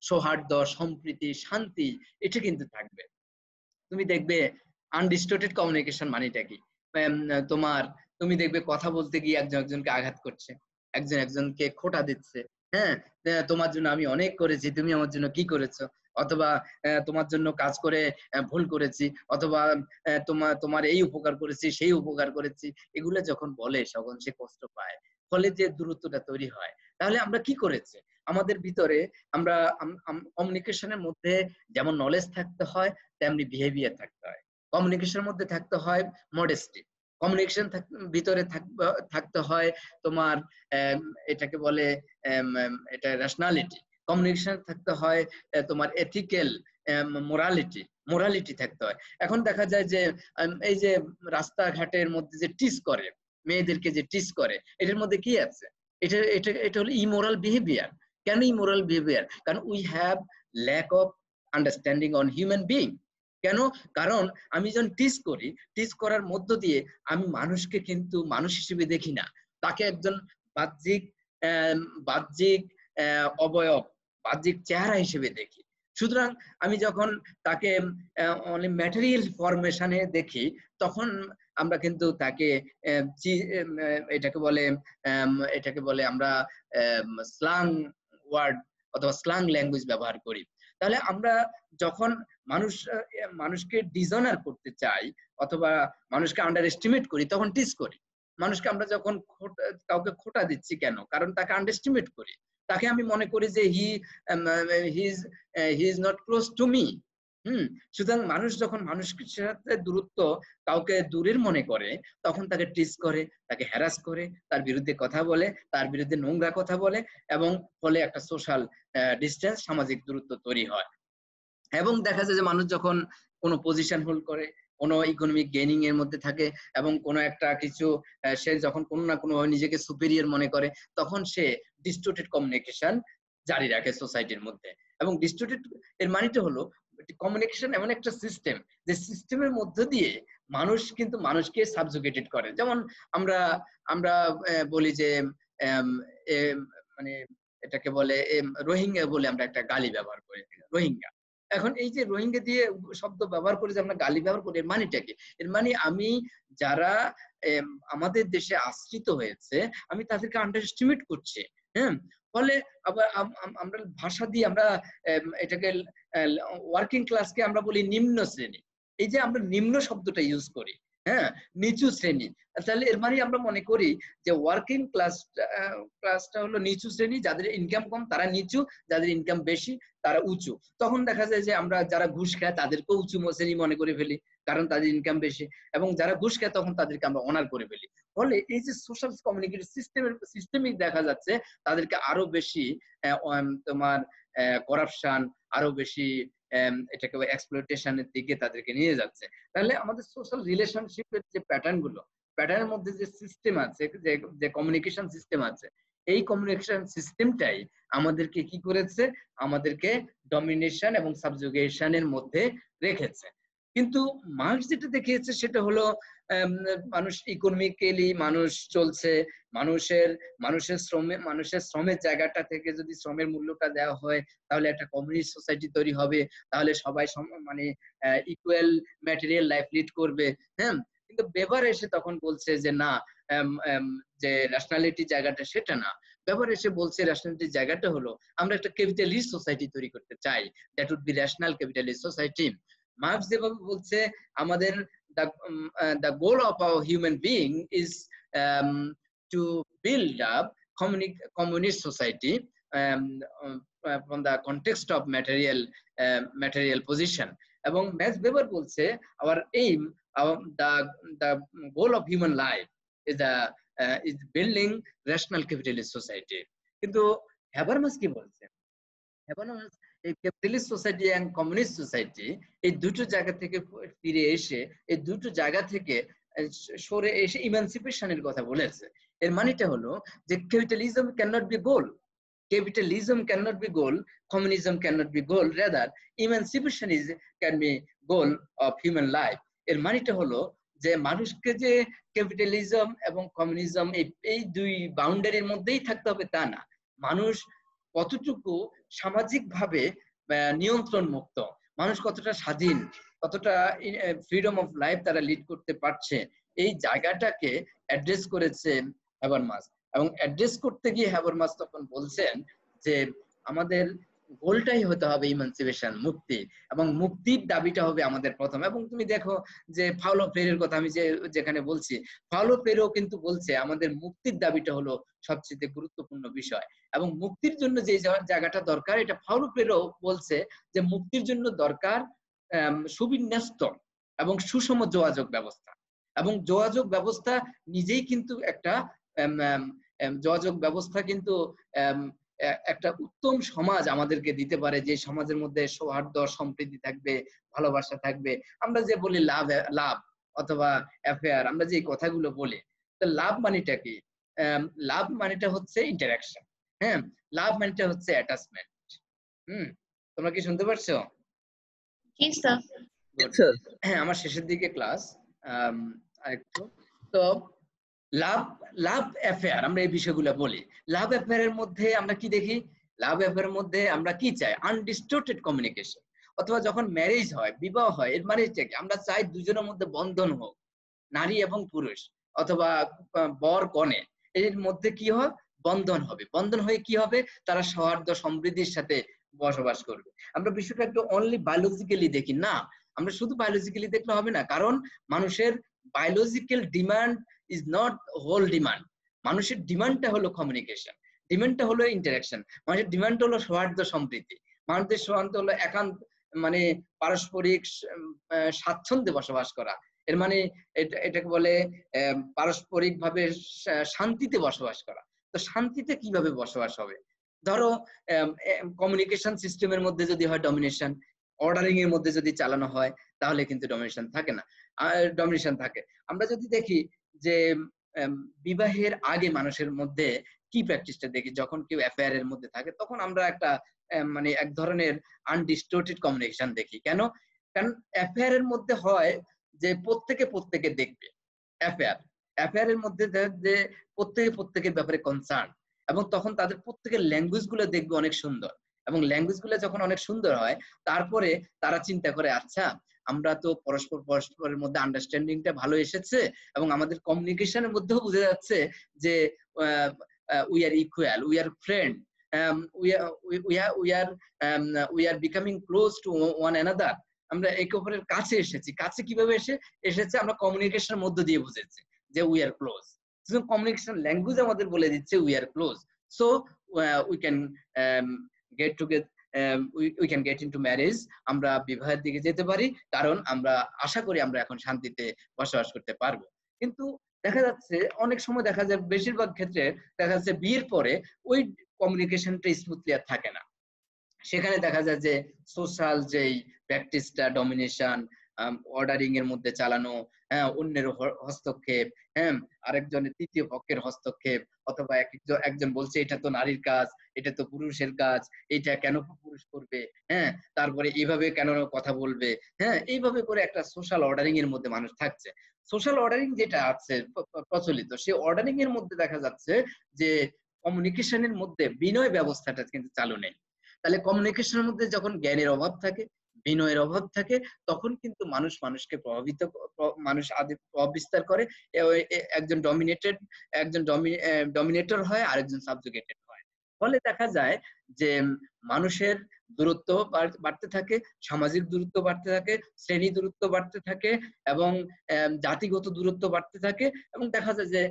সৌহার্দ্য, সম্প্রীতি, শান্তি, এটা কিন্তু থাকবে। তুমি দেখবে আনডিস্টর্টেড কমিউনিকেশন মানেটা কি? তুমি দেখবে কথা বলতে গিয়ে একজনকে আঘাত করছে, একজনকে খোঁটা দিচ্ছে, হ্যাঁ, তোমার জন্য আমি অনেক করেছি, তুমি আমার জন্য কি করেছো, অথবা তোমার জন্য কাজ করে ভুল করেছি, অথবা তোমার এই উপকার করেছি, সেই উপকার করেছি, এগুলো যখন বলে তখন সে কষ্ট পায়, ফলে যে দূরত্বটা তৈরি হয়। তাহলে আমরা কি করেছি? আমাদের ভিতরে আমরা কমিউনিকেশনের মধ্যে যেমন নলেজ থাকতে হয়, তেমনি বিহেভিয়ার থাকতে হয়। কমিউনিকেশনের মধ্যে থাকতে হয় মডেস্টি, কমিউনিকেশন ভিতরে থাকতে হয় তোমার এটাকে বলে এটা রেশনালিটি, কমিউনিকেশন থাকতে হয় তোমার এথিক্যাল মোরালিটি থাকতে হয়। এখন দেখা যায় যে এই যে রাস্তাঘাটের মধ্যে যে টিস করে, মেয়েদেরকে যে টিস করে, এটার মধ্যে কি আছে? এটা হলো ইমোরাল বিহেভিয়ার। কেন ইমোরাল বিহেভিয়ার? কারণ we have lack of understanding on human being. কেন? কারণ আমি যখন টিস করার মধ্য দিয়ে আমি মানুষকে কিন্তু মানুষ হিসেবে দেখি না, তাকে একজন বাহ্যিক অবয়ব, বাহ্যিক চেহারা হিসেবে দেখি। সুতরাং আমি যখন তাকে ম্যাটেরিয়াল ফরমেশনে দেখি, তখন আমরা কিন্তু তাকে এটাকে বলে আমরা স্ল্যাং ওয়ার্ড অথবা স্ল্যাং ল্যাঙ্গুয়েজ ব্যবহার করি। তাহলে আমরা যখন মানুষকে ডিসঅনার করতে চাই অথবা মানুষকে আন্ডার এস্টিমেট করি তখন টিজ করি। মানুষকে আমরা যখন কাউকে খোটা দিচ্ছি কেন? কারণ তাকে আন্ডার এস্টিমেট করি, তাকে আমি মনে করি যে he is not close to me. সুতরাং মানুষ যখন মানুষের সাথে কাউকে দূরের মনে করে তখন তাকে টিজ করে, তাকে হ্যারাস করে, তার বিরুদ্ধে কথা বলে, তার বিরুদ্ধে নোংরা কথা বলে, এবং ফলে একটা সোশ্যাল ডিস্টেন্স, সামাজিক দূরত্ব তৈরি হয়। এবং দেখা যায় যে মানুষ যখন কোনো পজিশন হোল্ড করে, কোনো ইকোনমিক গেইনিং এর মধ্যে থাকে এবং কোনো একটা কিছু সে যখন কোনো না কোনো নিজেকে সুপিরিয়র মনে করে তখন সে ডিস্টোর্টেড কমিউনিকেশন জারি রাখে সোসাইটির মধ্যে। এবং ডিস্টোর্টেড এর মানেটা হলো কমিউনিকেশন এমন একটা সিস্টেম যে সিস্টেমের মধ্য দিয়ে মানুষ কিন্তু মানুষকে সাবজুগেটেড করে। যেমন আমরা বলি যে মানে এটাকে বলে রোহিঙ্গা বলে আমরা একটা গালি ব্যবহার করি, রোহিঙ্গা। এখন এই যে রোহিঙ্গা দিয়ে শব্দ ব্যবহার করে যে আমরা গালি ব্যবহার করি, এর মানেটা কি? এর মানে আমি যারা আমাদের দেশে আশ্রিত হয়েছে আমি তাদেরকে আন্ডার এস্টিমেট করছি। হ্যাঁ, ফলে আবার আমরা ভাষা দিয়ে আমরা এটাকে ওয়ার্কিং ক্লাসকে আমরা বলি নিম্ন শ্রেণী। এই যে আমরা নিম্ন শব্দটা ইউজ করি, হ্যাঁ, নিচু শ্রেণী, তাহলে এর মানে আমরা মনে করি যে ওয়ার্কিং ক্লাসটা হলো নিচু শ্রেণী, যাদের ইনকাম কম তারা নিচু, যাদের ইনকাম বেশি তারা উঁচু। তখন দেখা যায় যে আমরা যারা ঘুষ খায় তাদেরকেও উঁচু শ্রেণী মনে করে ফেলি কারণ তাদের ইনকাম বেশি, এবং যারা ঘুষ খায় তখন তাদেরকে আমরা অনার করে ফেলি। ফলে এই যে সোশ্যাল কমিউনিকেশন সিস্টেমিক দেখা যাচ্ছে তাদেরকে আরো বেশি তোমার করাপশন, আরো বেশি এটাকে এক্সপ্লয়টেশনের দিকে তাদেরকে নিয়ে যাচ্ছে। তাহলে আমাদের সোশ্যাল রিলেশনশিপের যে প্যাটার্নের মধ্যে যে সিস্টেম আছে, যে কমিউনিকেশন সিস্টেম আছে, এই কমিউনিকেশন সিস্টেমটাই আমাদেরকে কি করেছে? আমাদেরকে ডমিনেশন এবং সাবজুগেশনের মধ্যে রেখেছে। কিন্তু মার্কস যেটা দেখিয়েছে সেটা হলো মানুষ ইকোনমিক্যালি মানুষ চলছে, মানুষের শ্রমের জায়গাটা থেকে যদি শ্রমের মূল্যটা দেওয়া হয় তাহলে একটা কমিউনিস্ট সোসাইটি তৈরি হবে, তাহলে সবাই মানে ইকুয়াল ম্যাটেরিয়াল লাইফ লিড করবে। হ্যাঁ, কিন্তু বেবার এসে তখন বলছে যে না, যে ন্যাশনালিটি জায়গাটা সেটা না। বেবার এসে বলছে ন্যাশনালিটির জায়গাটা হলো আমরা একটা ক্যাপিটালিস্ট সোসাইটি তৈরি করতে চাই, that would be national capitalist society. Marx যেভাবে বলছে আমাদের the goal of our human being is to build up communist society from the context of material position. এবং ম্যাক্স ওয়েবার বলছে our aim, the goal of human life is building rational capitalist society. কিন্তু হ্যাবারমাস কি বলছে? Habermas এই capitalist society and communist society এই দুটো জায়গা থেকে ফিরে এসে, এই দুটো জায়গা থেকে সরে এসে ইমানসিপেশনের কথা বলেছে। এর মানেটা হলো যে capitalism cannot be goal, capitalism cannot be goal, communism cannot be goal, rather emancipation can be goal of human life. এর মানেটা হলো যে মানুষকে যে ক্যাপিটালিজম এবং কমিউনিজম এই দুই বাউন্ডারির মধ্যেই থাকতে হবে তা না, মানুষ কতটুকু সামাজিকভাবে নিয়ন্ত্রণ মুক্ত, মানুষ কতটা স্বাধীন, কতটা ফ্রিডম অফ লাইফ তারা লিড করতে পারছে, এই জায়গাটাকে অ্যাড্রেস করেছে হ্যাবারমাস। এবং অ্যাড্রেস করতে গিয়ে হ্যাবারমাস তখন বলছেন যে আমাদের গোলটাই হতে হবে ইমানসিপেশন, মুক্তি, এবং মুক্তির দাবিটা হবে আমাদের প্রথম। এবং তুমি দেখো যে পাওলো ফ্রেইরের কথা আমি যেখানে বলছি, পাওলো ফ্রেইরও কিন্তু বলছে আমাদের মুক্তির দাবিটা হলো সবচেয়ে গুরুত্বপূর্ণ বিষয়। এবং মুক্তির জন্য যে জায়গাটা দরকার, এটা পাওলো ফ্রেইরও বলছে যে মুক্তির জন্য দরকার সুবিন্যস্ত এবং সুষম যোগাযোগ ব্যবস্থা। এবং যোগাযোগ ব্যবস্থা নিজেই কিন্তু একটা যোগাযোগ ব্যবস্থা কিন্তু একটা উত্তম সমাজ আমাদেরকে দিতে পারে, যে সমাজের মধ্যে সৌহার্দ্য, সম্প্রীতি থাকবে, ভালোবাসা থাকবে। আমরা যে বলি লাভ অথবা অ্যাফেয়ার, আমরা যে কথাগুলো বলি, তো লাভ মানেটা কি? লাভ মানেটা হচ্ছে ইন্টারাকশন। হ্যাঁ, লাভ মানেটা হচ্ছে অ্যাটাচমেন্ট। তোমরা কি শুনতে পারছো? হ্যাঁ, আমার শেষের দিকে ক্লাস আরেকটু। তো লাভ অ্যাফেয়ার আমরা এই বিষয়গুলো বলি। লাভ অ্যাফেয়ারের মধ্যে আমরা কি দেখি? লাভ অ্যাফেয়ারের মধ্যে আমরা কি চাই? আনডিস্টোর্টেড কমিউনিকেশন। অথবা যখন ম্যারেজ হয়, বিবাহ হয়, এর মানে কি? আমরা চাই দুজনের মধ্যে বন্ধন হোক, নারী এবং পুরুষ অথবা বর কনে, এর মধ্যে কি হয়? বন্ধন হবে, বন্ধন হয়ে কি হবে, তারা সৌহার্দ্য সমৃদ্ধির সাথে বসবাস করবে। আমরা বিষয়টা একটু অনলি বায়োলজিক্যালি দেখি না, আমরা শুধু বায়োলজিক্যালি দেখলে হবে না, কারণ মানুষের biological demand is not whole demand. মানুষের ডিমান্ডটা হলো কমিউনিকেশন, ডিমান্ডটা হলো ইন্টারাকশন, মানুষের ডিমান্ড হলো সৌহার্দ্য সমৃদ্ধি, মানুষের সৌহার্দ্য হলো একান্ত মানে পারস্পরিক স্বাচ্ছন্দ্যে বসবাস করা। এর মানে এটাকে বলে পারস্পরিক ভাবে শান্তিতে বসবাস করা। তো শান্তিতে কিভাবে বসবাস হবে? ধরো কমিউনিকেশন সিস্টেমের মধ্যে যদি হয় ডমিনেশন, অর্ডারিং এর মধ্যে যদি চালানো হয় তাহলে কিন্তু ডমিনেশন থাকে না, ডমিনেশন থাকে। আমরা যদি দেখি যে বিবাহের আগে মানুষের মধ্যে কি প্র্যাকটিসটা দেখি, যখন কেউ অ্যাফেয়ার এর মধ্যে থাকে তখন আমরা একটা মানে এক ধরনের আনডিস্টোর্টেড কমিউনিকেশন দেখি। কেন? কারণ অ্যাফেয়ার এর মধ্যে হয় যে প্রত্যেকে দেখবে, অ্যাফেয়ার এর মধ্যে যে প্রত্যেকের ব্যাপারে কনসার্ন, এবং তখন তাদের প্রত্যেকের ল্যাঙ্গুয়েজ গুলো দেখবে অনেক সুন্দর, এবং ল্যাঙ্গুয়েজ গুলো যখন অনেক সুন্দর হয় তারপরে তারা চিন্তা করে আচ্ছা আমরা তো পরস্পরের মধ্যে আন্ডারস্ট্যান্ডিংটা ভালো এসেছে, এবং আমাদের কমিউনিকেশনের মধ্যেও বোঝা যাচ্ছে যে we are equal, we are friend, we are becoming close two one another. আমরা একে অপরের কাছে এসেছি। কাছে কিভাবে এসেছে? আমরা কমিউনিকেশনের মধ্য দিয়ে বুঝেছি যে we are close. Communication language আমাদের বলে দিচ্ছে we are close, so we can get together, we can get into marriage. আমরা বিবাহের দিকে যেতে পারি, কারণ আমরা আশা করি আমরা এখন শান্তিতে বসবাস করতে পারবো। কিন্তু দেখা যাচ্ছে অনেক সময় দেখা যায়, বেশিরভাগ ক্ষেত্রে দেখা যাচ্ছে বিয়ের পরে ওই কমিউনিকেশনটা স্মুথলি আর থাকে না। সেখানে দেখা যায় যে সোশ্যাল যেই প্র্যাকটিসটা, ডমিনেশন, অর্ডারিং এর মধ্যে চালানো, অন্যের হস্তক্ষেপ, আরেকজনের তৃতীয় পক্ষের হস্তক্ষেপ, অথবা একজন বলছে এটা তো নারীর কাজ, এটা তো পুরুষের কাজ, এটা কেন পুরুষ করবে, তারপরে এইভাবে কেন কথা বলবে, এইভাবে করে একটা সোশ্যাল অর্ডারিং এর মধ্যে মানুষ থাকছে। সোশ্যাল অর্ডারিং যেটা আছে প্রচলিত, সেই অর্ডারিং এর মধ্যে দেখা যাচ্ছে যে কমিউনিকেশনের মধ্যে বিনয় ব্যবস্থাটা কিন্তু চালু নেই। তাহলে কমিউনিকেশনের মধ্যে যখন জ্ঞানের অভাব থাকে, বিনয়ের অভাব থাকে, তখন কিন্তু মানুষকে মানুষ আদি প্রভাব বিস্তার করে। একজন ডমিনেটর হয়, আরেকজন সাবজুগেটেড হয়। ফলে দেখা যায় যে মানুষের দূরত্ব বাড়তে থাকে, সামাজিক দূরত্ব বাড়তে থাকে, শ্রেণী দূরত্ব বাড়তে থাকে, এবং জাতিগত দূরত্ব বাড়তে থাকে। এবং দেখা যায় যে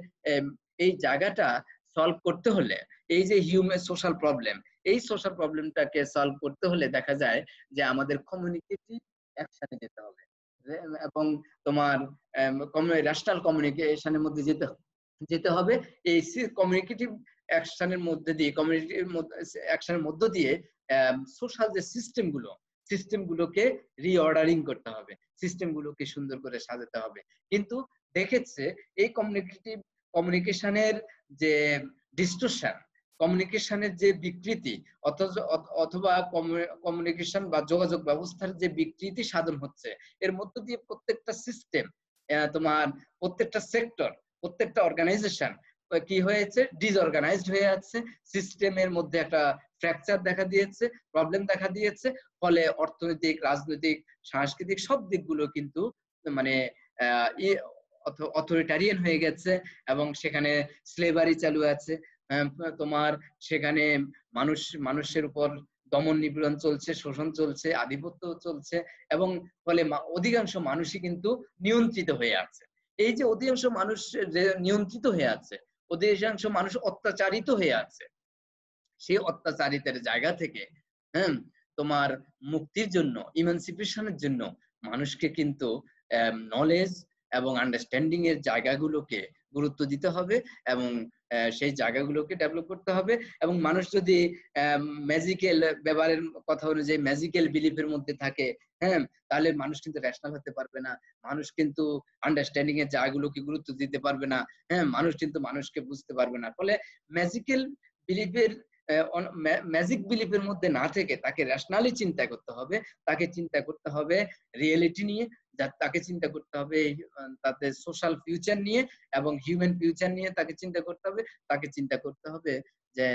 এই জায়গাটা সলভ করতে হলে, এই যে হিউম্যান সোশ্যাল প্রবলেম, এই সোশ্যাল প্রবলেমটাকে সলভ করতে হলে দেখা যায় যে আমাদের কমিউনিকেটিভ অ্যাকশনে যেতে হবে, এবং তোমার ন্যাশনাল কমিউনিকেশনের মধ্যে যেতে হবে। এই কমিউনিকেটিভ অ্যাকশনের মধ্যে দিয়ে, কমিউনিটির অ্যাকশনের মধ্য দিয়ে সোশ্যাল যে সিস্টেমগুলোকে রিঅর্ডারিং করতে হবে, সিস্টেমগুলোকে সুন্দর করে সাজাতে হবে। কিন্তু দেখেছে এই কমিউনিকেশনের যে ডিস্টরশন, কমিউনিকেশনের যে বিকৃতি, অথবা কমিউনিকেশন বা যোগাযোগ ব্যবস্থার যে বিকৃতি সাধন হচ্ছে, এর মধ্য দিয়ে প্রত্যেকটা সিস্টেম, তোমার প্রত্যেকটা সেক্টর, প্রত্যেকটা অর্গানাইজেশন কি হয়েছে, ডিসঅর্গানাইজড হয়ে যাচ্ছে। সিস্টেমের মধ্যে একটা ফ্র্যাকচার দেখা দিয়েছে, প্রবলেম দেখা দিয়েছে। ফলে অর্থনৈতিক, রাজনৈতিক, সাংস্কৃতিক সব দিকগুলো কিন্তু মানে অথরিটারিয়ান হয়ে গেছে, এবং সেখানে স্লেভারি চালু আছে। তোমার সেখানে মানুষের উপর দমন নিপীড়ন চলছে, শোষণ চলছে, আধিপত্য চলছে, এবং ফলে অধিকাংশ মানুষই কিন্তু নিয়ন্ত্রিত হয়ে আছে। এই যে অধিকাংশ মানুষ যে নিয়ন্ত্রিত হয়ে আছে, অধিকাংশ মানুষ অত্যাচারিত হয়ে আছে, সেই অত্যাচারিতের জায়গা থেকে তোমার মুক্তির জন্য, ইমানসিপেশনের জন্য মানুষকে কিন্তু নলেজ এবং আন্ডারস্ট্যান্ডিং এর জায়গাগুলোকে গুরুত্ব দিতে হবে, এবং সেই জায়গাগুলোকে ডেভেলপ করতে হবে। এবং মানুষ যদি ম্যাজিক্যাল ব্যবহারের কথা অনুযায়ী ম্যাজিক্যাল বিলিফের মধ্যে থাকে, তাহলে মানুষ কিন্তু রেশনাল হতে পারবে না, মানুষ কিন্তু আন্ডারস্ট্যান্ডিং এর জায়গাগুলোকে গুরুত্ব দিতে পারবে না, মানুষ কিন্তু মানুষকে বুঝতে পারবে না। ফলে ম্যাজিক্যাল বিলিফের ম্যাজিক বিলিফের মধ্যে না থেকে তাকে রেশনালি চিন্তা করতে হবে, তাকে চিন্তা করতে হবে রিয়েলিটি নিয়ে, তাকে চিন্তা করতে হবে তাদের সোশ্যাল ফিউচার নিয়ে এবং হিউম্যান ফিউচার নিয়ে তাকে চিন্তা করতে হবে। তাকে চিন্তা করতে হবে যে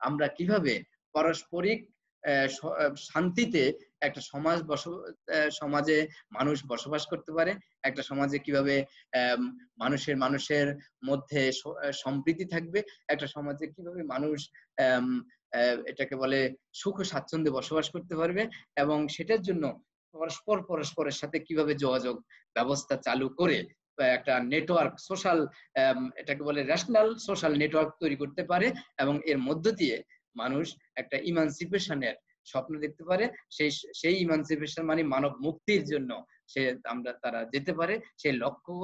আমরা কিভাবে পারস্পরিক শান্তিতে একটা সমাজে মানুষ বসবাস করতে পারে, একটা সমাজে কিভাবে মানুষের মধ্যে সম্প্রীতি থাকবে, একটা সমাজে কিভাবে মানুষ এটাকে বলে সুখ ও স্বাচ্ছন্দ্যে বসবাস করতে পারবে, এবং সেটার জন্য পরস্পরের সাথে কিভাবে যোগাযোগ ব্যবস্থা চালু করে একটা নেটওয়ার্ক সোশ্যাল এটাকে বলে ন্যাশনাল সোশ্যাল নেটওয়ার্ক তৈরি করতে পারে, এবং এর মধ্য দিয়ে মানুষ একটা ইমানসিপেশনের স্বপ্ন দেখতে পারে। সেই ইমানসিপেশন মানে মানব মুক্তির জন্য তারা যেতে পারে, সেই লক্ষ্য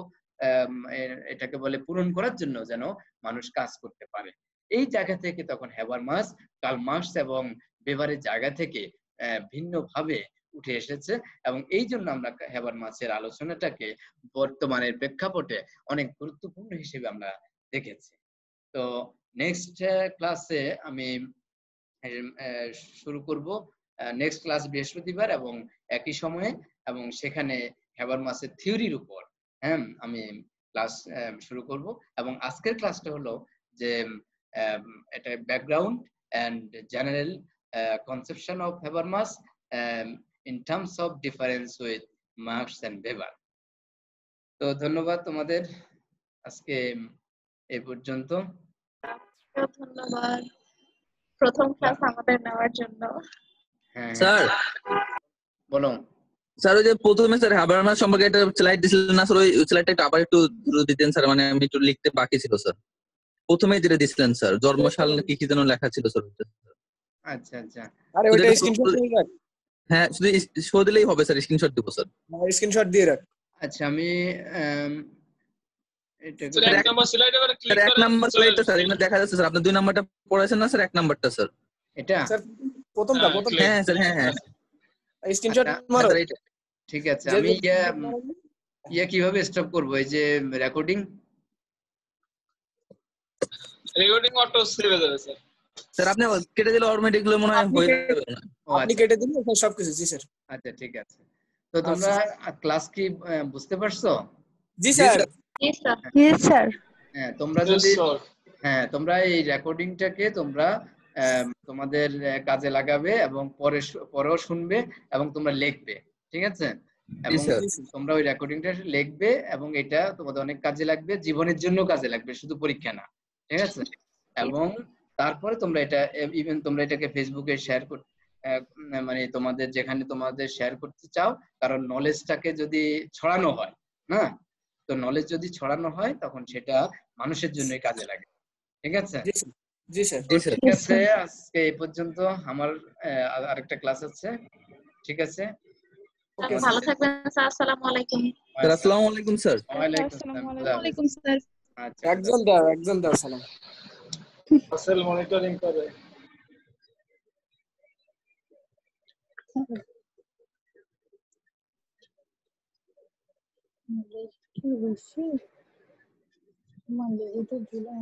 এটাকে বলে পূরণ করার জন্য যেন মানুষ কাজ করতে পারে। এই জায়গা থেকে তখন হ্যাবারমাস, কার্ল মার্কস এবং বেভারের জায়গা থেকে ভিন্নভাবে উঠে এসেছে, এবং এই জন্য আমরা হ্যাবারমাসের আলোচনাটাকে বর্তমানের প্রেক্ষাপটে অনেক গুরুত্বপূর্ণ হিসেবে আমরা দেখেছি। তো নেক্সট ক্লাসে আমি শুরু করব, নেক্সট ক্লাস বৃহস্পতিবার এবং একই সময়ে, এবং সেখানে হ্যাবারমাসের থিওরির উপর আমি ক্লাস শুরু করব। এবং আজকের ক্লাসটা হলো যে এটা background and general conception of Habermas in terms of difference with Marx and Weber. তো ধন্যবাদ তোমাদের, আজকে এই পর্যন্ত। ধন্যবাদ প্রথম ক্লাস আমাদের নেওয়ার জন্য। হ্যাঁ স্যার বলো। স্যার ওই যে প্রথমে স্যার হ্যাবারমাস সম্পর্কে একটা স্লাইড দিছিলেন না স্যার, ওই স্লাইডটা একটু আবার একটু দ্রুত দিতেন স্যার, মানে আমি একটু লিখতে বাকি ছিল স্যার। প্রথমেই যেটা দিছিলেন স্যার, জন্মসাল কি যেন লেখা ছিল স্যার। আচ্ছা আচ্ছা, আরে ওইটা স্ক্রিনশট দিয়ে রাখ। হ্যাঁ শুধু শো দিলেই হবে স্যার, স্ক্রিনশট দিব স্যার। স্ক্রিনশট দিয়ে রাখ। আচ্ছা আমি স্যার এক নাম্বার স্লাইডে আবার ক্লিক স্যার করেন। এক নাম্বার স্লাইডটা স্যার এখানে দেখা যাচ্ছে স্যার, আপনি 2 নাম্বারটা পড়াছেন না স্যার, 1 নাম্বারটা স্যার। এটা স্যার প্রথমটা হ্যাঁ স্যার, হ্যাঁ স্ক্রিনশট আচ্ছা, মারো। ঠিক আছে। আমি কিভাবে স্টপ করব, এই যে রেকর্ডিং অটো সেভ হয়ে যাবে স্যার। স্যার আপনি কেটে দিলে অটোমেটিক গুলো মনে হয় হয়ে যাবে না? আপনি কেটে দিলে সবকিছু। জি স্যার। আচ্ছা ঠিক আছে। তো তোমরা ক্লাস কি বুঝতে পারছো? জি স্যার। Yes sir. হ্যাঁ তোমরা যদি তোমরা এই রেকর্ডিংটাকে তোমরা তোমাদের কাজে লাগাবে এবং পরেও শুনবে এবং তোমরা লিখবে, ঠিক আছে? এবং তোমরা ওই রেকর্ডিংটা লিখবে এবং এটা তোমাদের অনেক কাজে লাগবে, জীবনের জন্য কাজে লাগবে, শুধু পরীক্ষা না, ঠিক আছে? এবং তারপরে তোমরা এটা ইভেন তোমরা এটাকে ফেসবুকে শেয়ার করতে মানে তোমাদের যেখানে তোমাদের শেয়ার করতে চাও, কারণ নলেজটাকে যদি ছড়ানো হয় না, তো নলেজ যদি ছড়ানো হয় তখন সেটা মানুষের জন্যই কাজে লাগে, ঠিক আছে? জি স্যার। ঠিক আছে, আজকে এই পর্যন্ত। আমার আরেকটা ক্লাস আছে, ঠিক আছে? ভালো থাকবেন স্যার। আসসালামু আলাইকুম। স্যার আসসালামু আলাইকুম স্যার। ওয়ালাইকুম স্যার। আচ্ছা একজন দাও সালাম। আসল মনিটরিং করে। কি বলছিস? মানে এটা জুলাই